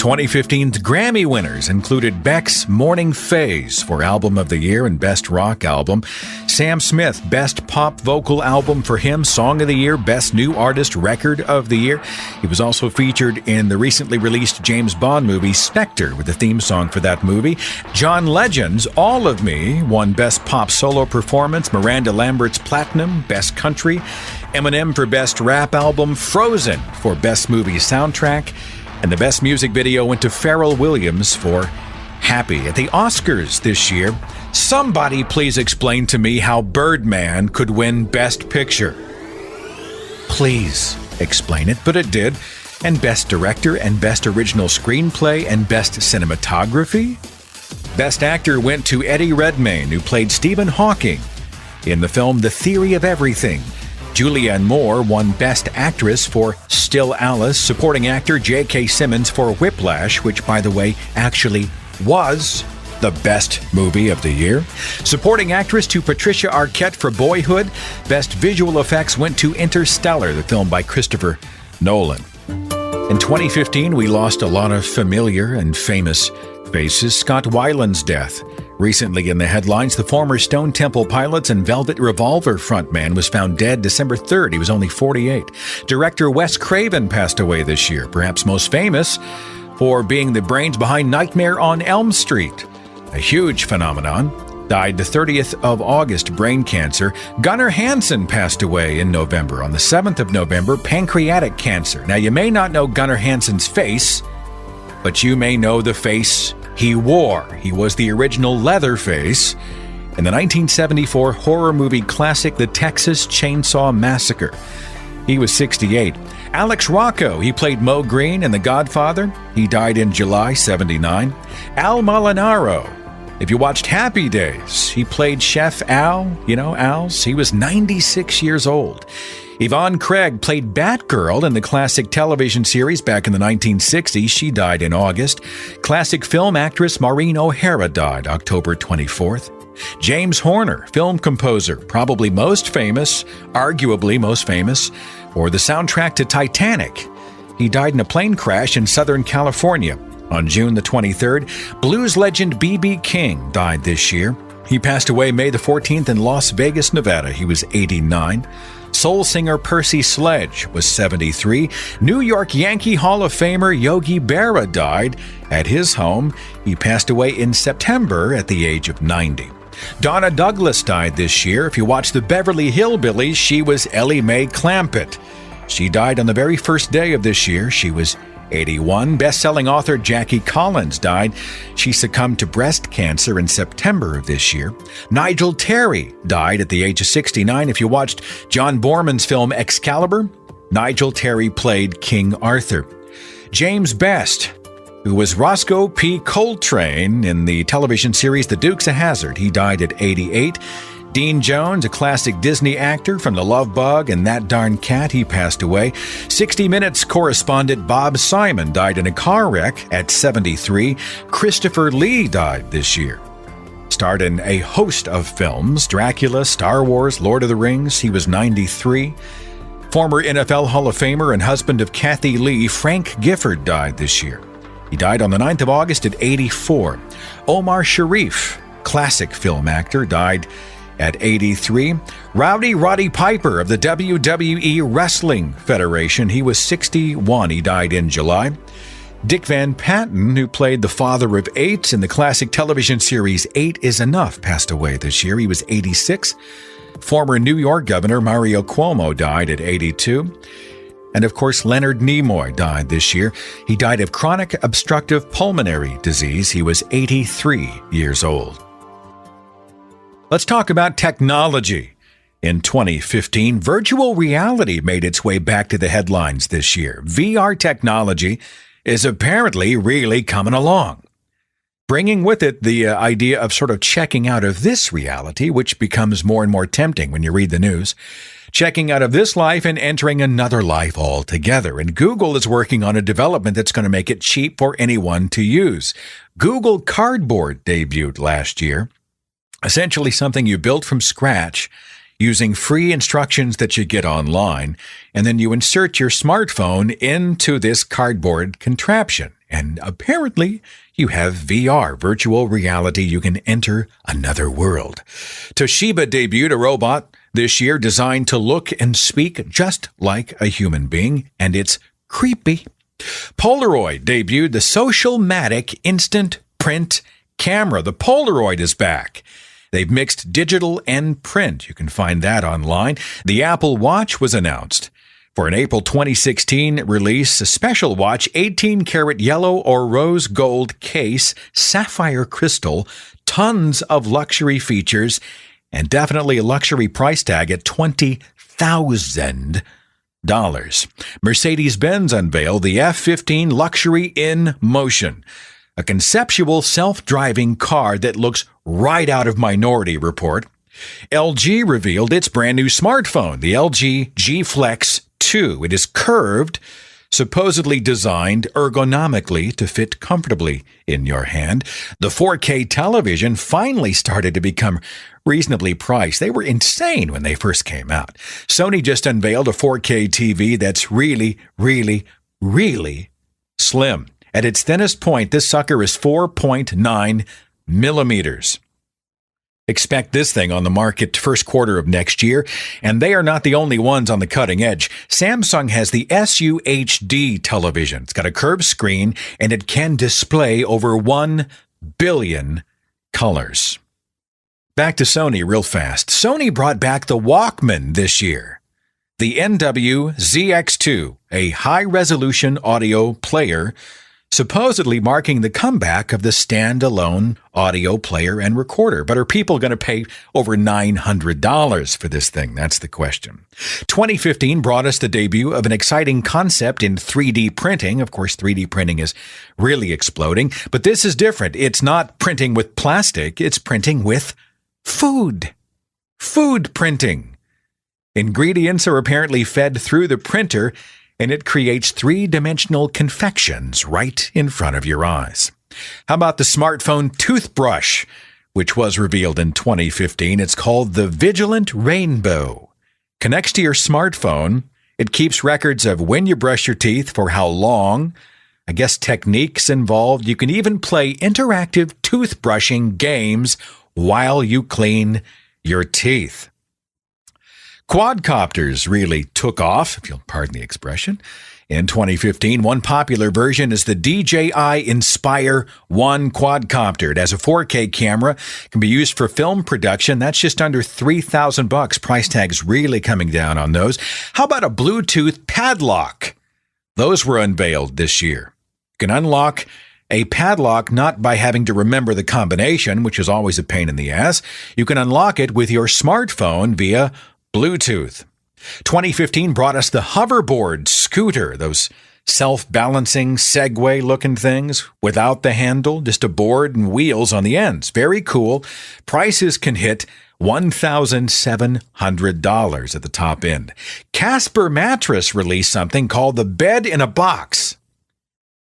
2015's Grammy winners included Beck's Morning Phase for Album of the Year and Best Rock Album, Sam Smith, Best Pop Vocal Album for him, Song of the Year, Best New Artist Record of the Year. He was also featured in the recently released James Bond movie Spectre with the theme song for that movie. John Legend's All of Me won Best Pop Solo Performance, Miranda Lambert's Platinum, Best Country, Eminem for Best Rap Album, Frozen for Best Movie Soundtrack, and the Best Music Video went to Pharrell Williams for Happy. At the Oscars this year, somebody please explain to me how Birdman could win Best Picture. Please explain it, but it did. And Best Director and Best Original Screenplay and Best Cinematography. Best Actor went to Eddie Redmayne, who played Stephen Hawking in the film The Theory of Everything. Julianne Moore won Best Actress for Still Alice. Supporting actor J.K. Simmons for Whiplash, which, by the way, actually was the best movie of the year. Supporting actress to Patricia Arquette for Boyhood. Best visual effects went to Interstellar, the film by Christopher Nolan. In 2015, we lost a lot of familiar and famous faces. Scott Weiland's death. Recently in the headlines, the former Stone Temple Pilots and Velvet Revolver frontman was found dead December 3rd. He was only 48. Director Wes Craven passed away this year, perhaps most famous for being the brains behind Nightmare on Elm Street. A huge phenomenon. Died the 30th of August, brain cancer. Gunnar Hansen passed away in November. On the 7th of November, pancreatic cancer. Now, you may not know Gunnar Hansen's face, but you may know the face he wore. He was the original Leatherface in the 1974 horror movie classic The Texas Chainsaw Massacre. He was 68. Alex Rocco, he played Mo Green in The Godfather. He died in July 79. Al Molinaro, if you watched Happy Days, he played Chef Al, Al's. He was 96 years old. Yvonne Craig played Batgirl in the classic television series back in the 1960s. She died in August. Classic film actress Maureen O'Hara died October 24th. James Horner, film composer, probably arguably most famous, for the soundtrack to Titanic. He died in a plane crash in Southern California on June the 23rd. Blues legend B.B. King died this year. He passed away May the 14th in Las Vegas, Nevada. He was 89. Soul singer Percy Sledge was 73. New York Yankee Hall of Famer Yogi Berra died at his home. He passed away in September at the age of 90. Donna Douglas died this year. If you watch the Beverly Hillbillies, she was Ellie Mae Clampett. She died on the very first day of this year. She was 81. Best-selling author Jackie Collins died. She succumbed to breast cancer in September of this year. Nigel Terry died at the age of 69. If you watched John Borman's film Excalibur, Nigel Terry played King Arthur. James Best, who was Roscoe P. Coltrane in the television series The Dukes of Hazzard, he died at 88. Dean Jones, a classic Disney actor from The Love Bug and That Darn Cat, he passed away. 60 Minutes correspondent Bob Simon died in a car wreck at 73. Christopher Lee died this year. Starred in a host of films, Dracula, Star Wars, Lord of the Rings. He was 93. Former NFL Hall of Famer and husband of Kathy Lee, Frank Gifford, died this year. He died on the 9th of August at 84. Omar Sharif, classic film actor, died at 83. Rowdy Roddy Piper of the WWE Wrestling Federation. He was 61. He died in July. Dick Van Patten, who played the father of 8 in the classic television series 8 is Enough, passed away this year. He was 86. Former New York Governor Mario Cuomo died at 82. And of course, Leonard Nimoy died this year. He died of chronic obstructive pulmonary disease. He was 83 years old. Let's talk about technology. In 2015, virtual reality made its way back to the headlines this year. VR technology is apparently really coming along, bringing with it the idea of sort of checking out of this reality, which becomes more and more tempting when you read the news, checking out of this life and entering another life altogether. And Google is working on a development that's going to make it cheap for anyone to use. Google Cardboard debuted last year, essentially something you built from scratch using free instructions that you get online, and then you insert your smartphone into this cardboard contraption. And apparently, you have VR, virtual reality. You can enter another world. Toshiba debuted a robot this year designed to look and speak just like a human being, and it's creepy. Polaroid debuted the Social-Matic Instant Print Camera. The Polaroid is back. They've mixed digital and print. You can find that online. The Apple Watch was announced for an April 2016 release, a special watch, 18-karat yellow or rose gold case, sapphire crystal, tons of luxury features, and definitely a luxury price tag at $20,000. Mercedes-Benz unveiled the F-15 Luxury in Motion, a conceptual self-driving car that looks right out of Minority Report. LG revealed its brand new smartphone, the LG G Flex 2. It is curved, supposedly designed ergonomically to fit comfortably in your hand. The 4K television finally started to become reasonably priced. They were insane when they first came out. Sony just unveiled a 4K TV that's really, really, really slim. At its thinnest point, this sucker is 4.9 millimeters. Expect this thing on the market first quarter of next year, and they are not the only ones on the cutting edge. Samsung has the SUHD television. It's got a curved screen, and it can display over 1 billion colors. Back to Sony real fast. Sony brought back the Walkman this year. The NW-ZX2, a high-resolution audio player, supposedly marking the comeback of the standalone audio player and recorder. But are people going to pay over $900 for this thing? That's the question. 2015 brought us the debut of an exciting concept in 3D printing. Of course, 3D printing is really exploding, but this is different. It's not printing with plastic. It's printing with food. Food printing. Ingredients are apparently fed through the printer, and it creates three-dimensional confections right in front of your eyes. How about the smartphone toothbrush, which was revealed in 2015? It's called the Vigilant Rainbow. Connects to your smartphone. It keeps records of when you brush your teeth, for how long, I guess techniques involved. You can even play interactive toothbrushing games while you clean your teeth. Quadcopters really took off, if you'll pardon the expression, in 2015. One popular version is the DJI Inspire 1 quadcopter. It has a 4K camera, can be used for film production. That's just under $3,000. Price tag's really coming down on those. How about a Bluetooth padlock? Those were unveiled this year. You can unlock a padlock not by having to remember the combination, which is always a pain in the ass. You can unlock it with your smartphone via Bluetooth. 2015 brought us the hoverboard scooter, those self-balancing Segway-looking things without the handle, just a board and wheels on the ends. Very cool. Prices can hit $1,700 at the top end. Casper Mattress released something called the Bed in a Box.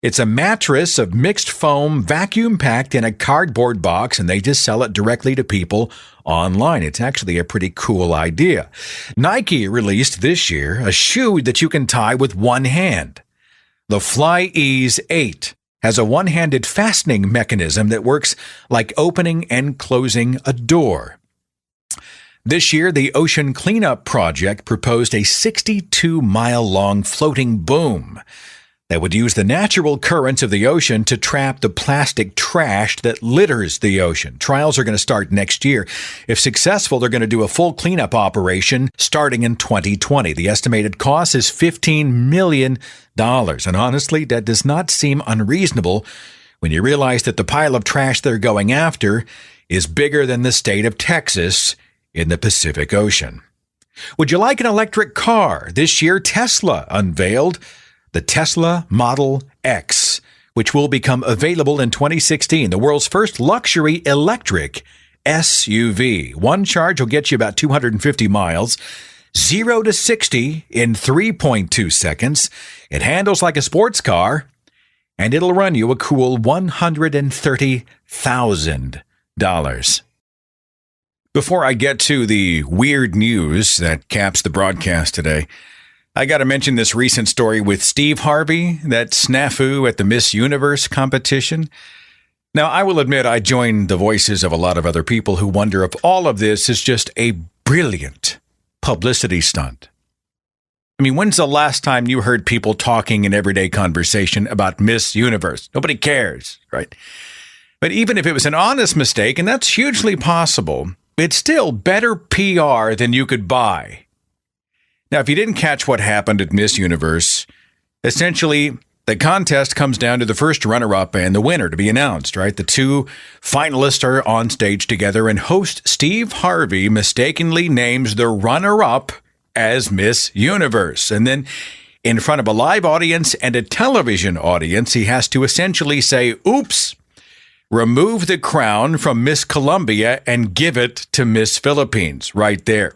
It's a mattress of mixed foam, vacuum-packed in a cardboard box, and they just sell it directly to people online. It's actually a pretty cool idea. Nike released this year a shoe that you can tie with one hand. The Fly Ease 8 has a one-handed fastening mechanism that works like opening and closing a door. This year, the Ocean Cleanup Project proposed a 62-mile-long floating boom that would use the natural currents of the ocean to trap the plastic trash that litters the ocean. Trials are going to start next year. If successful, they're going to do a full cleanup operation starting in 2020. The estimated cost is $15 million. And honestly, that does not seem unreasonable when you realize that the pile of trash they're going after is bigger than the state of Texas in the Pacific Ocean. Would you like an electric car? This year, Tesla unveiled the Tesla Model X, which will become available in 2016, the world's first luxury electric SUV. One charge will get you about 250 miles, 0 to 60 in 3.2 seconds. It handles like a sports car, and it'll run you a cool $130,000. Before I get to the weird news that caps the broadcast today, I got to mention this recent story with Steve Harvey, that snafu at the Miss Universe competition. Now, I will admit I joined the voices of a lot of other people who wonder if all of this is just a brilliant publicity stunt. I mean, when's the last time you heard people talking in everyday conversation about Miss Universe? Nobody cares, right? But even if it was an honest mistake, and that's hugely possible, it's still better PR than you could buy. Now, if you didn't catch what happened at Miss Universe, essentially the contest comes down to the first runner-up and the winner to be announced, right? The two finalists are on stage together, and host Steve Harvey mistakenly names the runner-up as Miss Universe. And then in front of a live audience and a television audience, he has to essentially say, oops, remove the crown from Miss Colombia and give it to Miss Philippines right there.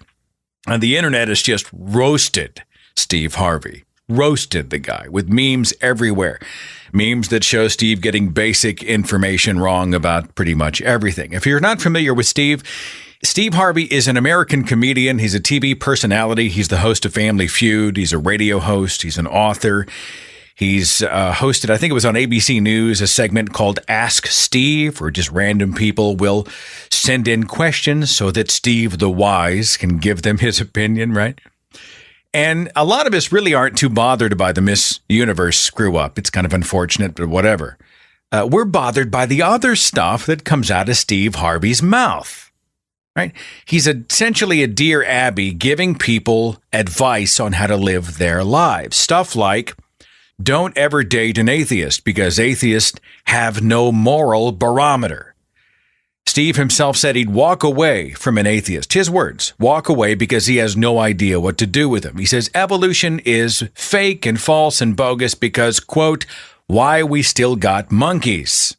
And the internet has just roasted Steve Harvey, roasted the guy with memes everywhere. Memes that show Steve getting basic information wrong about pretty much everything. If you're not familiar with Steve Harvey is an American comedian. He's a TV personality. He's the host of Family Feud. He's a radio host. He's an author. He's hosted, I think it was on ABC News, a segment called Ask Steve, where just random people will send in questions so that Steve the Wise can give them his opinion, right? And a lot of us really aren't too bothered by the Miss Universe screw up. It's kind of unfortunate, but whatever. We're bothered by the other stuff that comes out of Steve Harvey's mouth, right? He's essentially a Dear Abby giving people advice on how to live their lives. Stuff like, don't ever date an atheist because atheists have no moral barometer. Steve himself said he'd walk away from an atheist. His words, walk away because he has no idea what to do with him. He says evolution is fake and false and bogus because, quote, why we still got monkeys.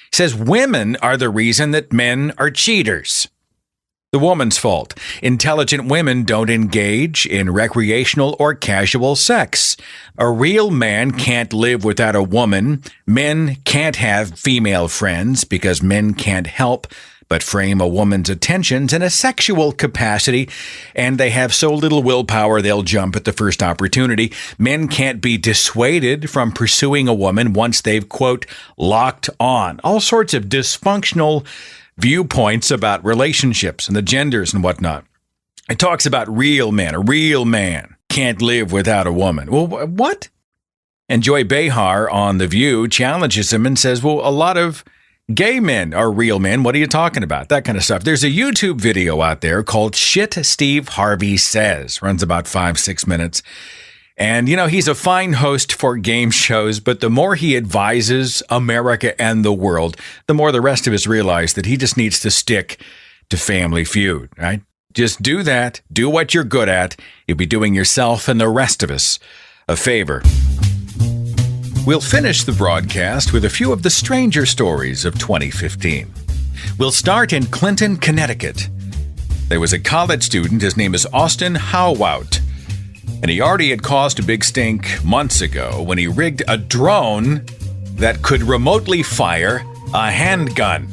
He says women are the reason that men are cheaters. The woman's fault. Intelligent women don't engage in recreational or casual sex. A real man can't live without a woman. Men can't have female friends because men can't help but frame a woman's attentions in a sexual capacity, and they have so little willpower they'll jump at the first opportunity. Men can't be dissuaded from pursuing a woman once they've, quote, locked on. All sorts of dysfunctional viewpoints about relationships and the genders and whatnot. It talks about real men. A real man can't live without a woman. Well, what? And Joy Behar on The View challenges him and says, well, a lot of gay men are real men. What are you talking about? That kind of stuff. There's a YouTube video out there called Shit Steve Harvey Says. Runs about 5-6 minutes. And, you know, he's a fine host for game shows, but the more he advises America and the world, the more the rest of us realize that he just needs to stick to Family Feud, right? Just do that. Do what you're good at. You'll be doing yourself and the rest of us a favor. We'll finish the broadcast with a few of the stranger stories of 2015. We'll start in Clinton, Connecticut. There was a college student. His name is Austin Howout. And he already had caused a big stink months ago when he rigged a drone that could remotely fire a handgun.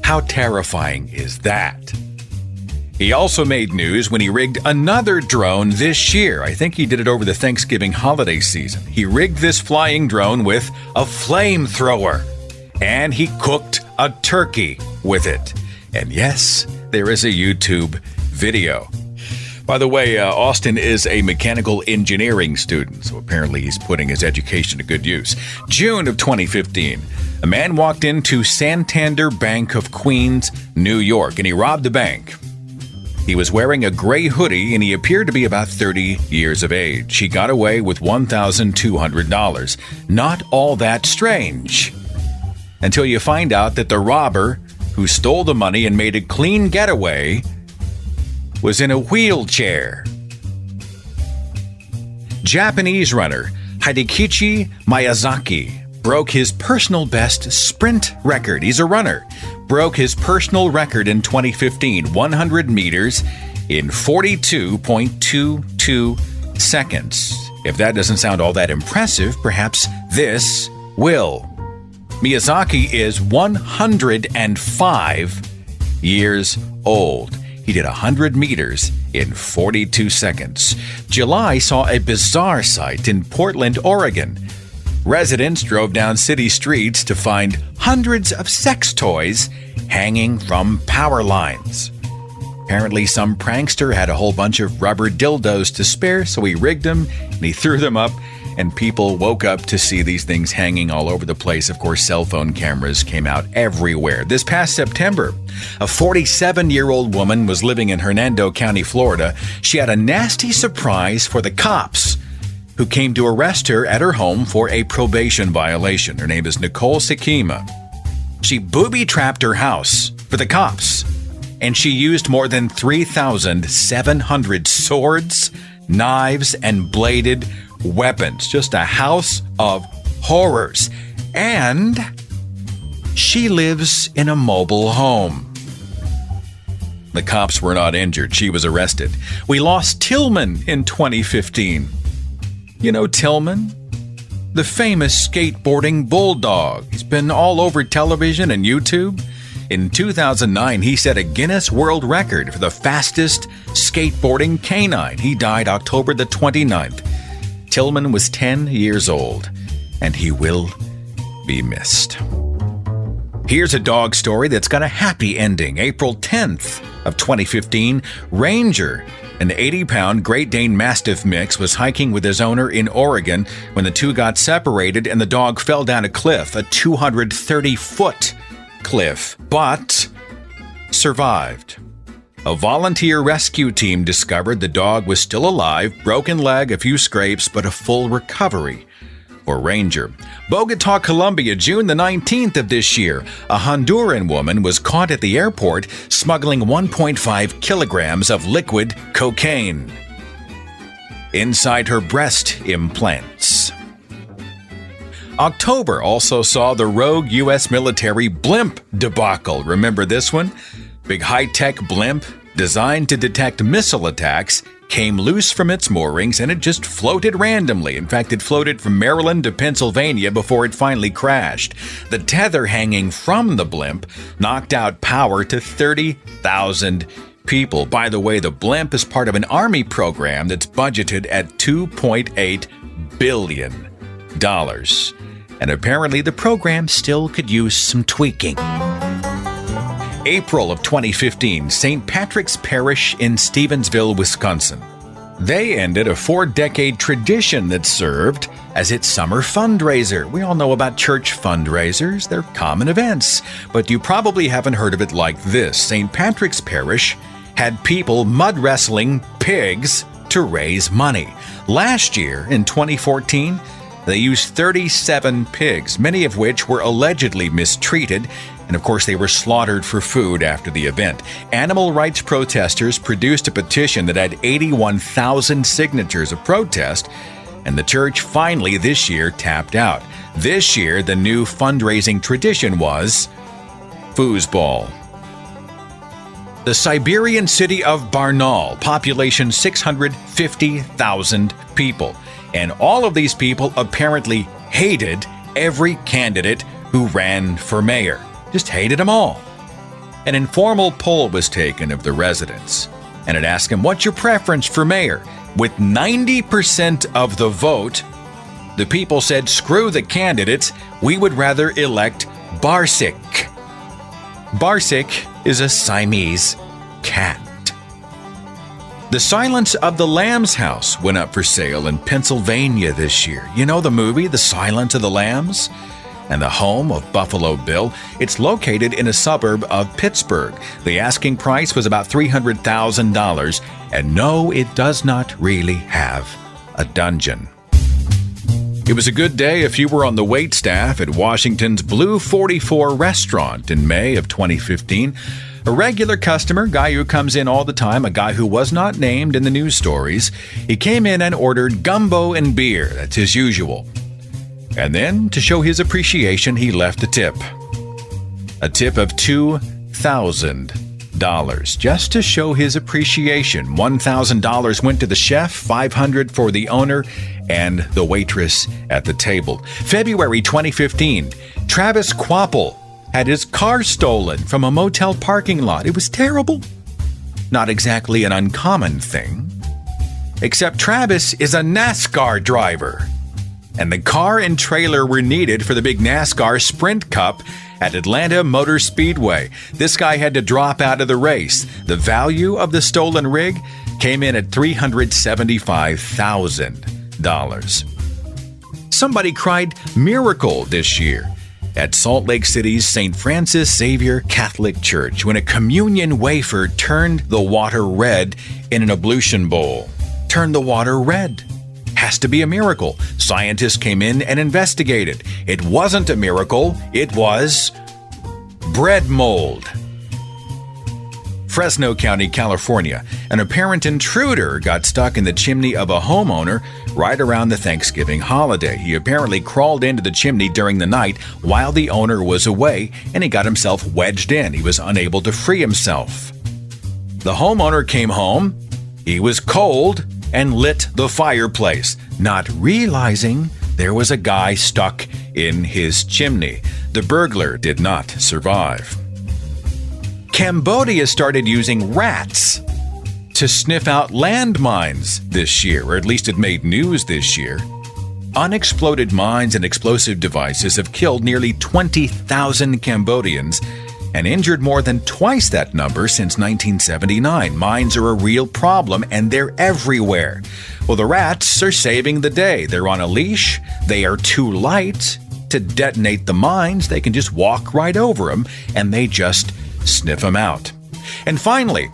How terrifying is that? He also made news when he rigged another drone this year. I think he did it over the Thanksgiving holiday season. He rigged this flying drone with a flamethrower, and he cooked a turkey with it. And yes, there is a YouTube video. By the way, Austin is a mechanical engineering student, so apparently he's putting his education to good use. June of 2015, a man walked into Santander Bank of Queens, New York, and he robbed the bank. He was wearing a gray hoodie, and he appeared to be about 30 years of age. He got away with $1,200. Not all that strange. Until you find out that the robber who stole the money and made a clean getaway was in a wheelchair. Japanese runner Hidekichi Miyazaki broke his personal best sprint record. He's a runner. Broke his personal record in 2015, 100 meters in 42.22 seconds. If that doesn't sound all that impressive, perhaps this will. Miyazaki is 105 years old. He did 100 meters in 42 seconds. July saw a bizarre sight in Portland, Oregon. Residents drove down city streets to find hundreds of sex toys hanging from power lines. Apparently, some prankster had a whole bunch of rubber dildos to spare, so he rigged them and he threw them up, and people woke up to see these things hanging all over the place. Of course, cell phone cameras came out everywhere. This past September, a 47-year-old woman was living in Hernando County, Florida. She had a nasty surprise for the cops, who came to arrest her at her home for a probation violation. Her name is Nicole Sakima. She booby-trapped her house for the cops, and she used more than 3,700 swords, knives, and bladed weapons. Just a house of horrors. And she lives in a mobile home. The cops were not injured. She was arrested. We lost Tillman in 2015. You know Tillman? The famous skateboarding bulldog. He's been all over television and YouTube. In 2009, he set a Guinness World Record for the fastest skateboarding canine. He died October the 29th. Tillman was 10 years old, and he will be missed. Here's a dog story that's got a happy ending. April 10th of 2015, Ranger, an 80-pound Great Dane Mastiff mix, was hiking with his owner in Oregon when the two got separated and the dog fell down a cliff, a 230-foot cliff, but survived. A volunteer rescue team discovered the dog was still alive, broken leg, a few scrapes, but a full recovery for Ranger. Bogota, Colombia, June the 19th of this year, a Honduran woman was caught at the airport smuggling 1.5 kilograms of liquid cocaine inside her breast implants. October also saw the rogue U.S. military blimp debacle. Remember this one? Big high-tech blimp designed to detect missile attacks came loose from its moorings, and it just floated randomly. In fact, it floated from Maryland to Pennsylvania before it finally crashed. The tether hanging from the blimp knocked out power to 30,000 people. By the way, the blimp is part of an Army program that's budgeted at $2.8 billion. And apparently the program still could use some tweaking. April of 2015, St. Patrick's Parish in Stevensville, Wisconsin. They ended a 4-decade tradition that served as its summer fundraiser. We all know about church fundraisers. They're common events, but you probably haven't heard of it like this. St. Patrick's Parish had people mud wrestling pigs to raise money. Last year, in 2014, they used 37 pigs, many of which were allegedly mistreated, and of course they were slaughtered for food after the event. Animal rights protesters produced a petition that had 81,000 signatures of protest, and the church finally this year tapped out. This year, the new fundraising tradition was foosball. The Siberian city of Barnaul, population 650,000 people. And all of these people apparently hated every candidate who ran for mayor. Just hated them all. An informal poll was taken of the residents, and it asked them, what's your preference for mayor? With 90% of the vote, the people said, screw the candidates, we would rather elect Barsik. Barsik is a Siamese cat. The Silence of the Lambs house went up for sale in Pennsylvania this year. You know the movie, The Silence of the Lambs? And the home of Buffalo Bill. It's located in a suburb of Pittsburgh. The asking price was about $300,000. And no, it does not really have a dungeon. It was a good day if you were on the wait staff at Washington's Blue 44 restaurant in May of 2015. A regular customer, guy who comes in all the time, a guy who was not named in the news stories. He came in and ordered gumbo and beer. That's his usual. And then, to show his appreciation, he left a tip. A tip of $2,000. Just to show his appreciation. $1,000 went to the chef, $500 for the owner, and the waitress at the table. February 2015, Travis Quapple had his car stolen from a motel parking lot. It was terrible. Not exactly an uncommon thing. Except Travis is a NASCAR driver. And the car and trailer were needed for the big NASCAR Sprint Cup at Atlanta Motor Speedway. This guy had to drop out of the race. The value of the stolen rig came in at $375,000. Somebody cried miracle this year at Salt Lake City's St. Francis Xavier Catholic Church when a communion wafer turned the water red in an ablution bowl. Turned the water red. Has to be a miracle. Scientists came in and investigated. It wasn't a miracle. It was bread mold. Fresno County, California. An apparent intruder got stuck in the chimney of a homeowner right around the Thanksgiving holiday. He apparently crawled into the chimney during the night while the owner was away, and he got himself wedged in. He was unable to free himself. The homeowner came home. He was cold and lit the fireplace, not realizing there was a guy stuck in his chimney. The burglar did not survive. Cambodia started using rats to sniff out landmines this year, or at least it made news this year. Unexploded mines and explosive devices have killed nearly 20,000 Cambodians and injured more than twice that number since 1979. Mines are a real problem, and they're everywhere. Well, the rats are saving the day. They're on a leash. They are too light to detonate the mines. They can just walk right over them, and they just sniff them out. And finally,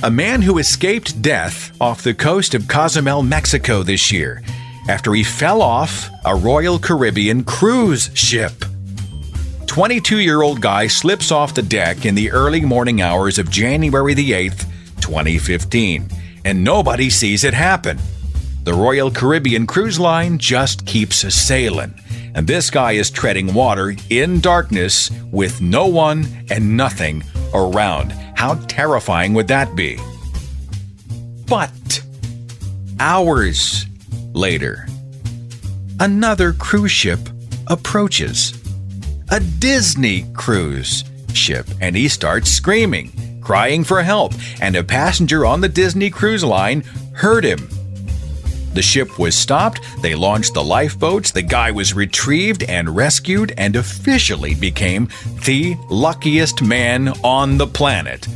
a man who escaped death off the coast of Cozumel, Mexico this year after he fell off a Royal Caribbean cruise ship. 22-year-old guy slips off the deck in the early morning hours of January the 8th, 2015, and nobody sees it happen. The Royal Caribbean Cruise Line just keeps sailing, and this guy is treading water in darkness with no one and nothing around. How terrifying would that be? But hours later, another cruise ship approaches. A Disney cruise ship, and he starts screaming, crying for help, and a passenger on the Disney Cruise Line heard him. The ship was stopped, they launched the lifeboats, the guy was retrieved and rescued, and officially became the luckiest man on the planet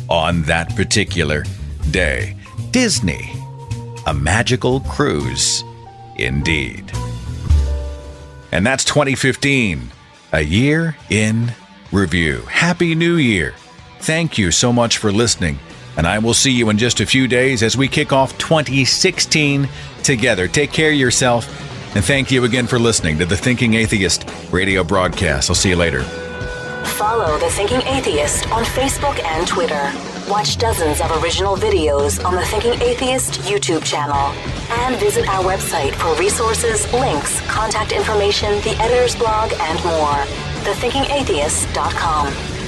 on that particular day. Disney, a magical cruise indeed. And that's 2015. A year in review. Happy New Year. Thank you so much for listening, and I will see you in just a few days as we kick off 2016 together. Take care of yourself, and thank you again for listening to the Thinking Atheist radio broadcast. I'll see you later. Follow The Thinking Atheist on Facebook and Twitter. Watch dozens of original videos on the Thinking Atheist YouTube channel. And visit our website for resources, links, contact information, the editor's blog, and more. thethinkingatheist.com.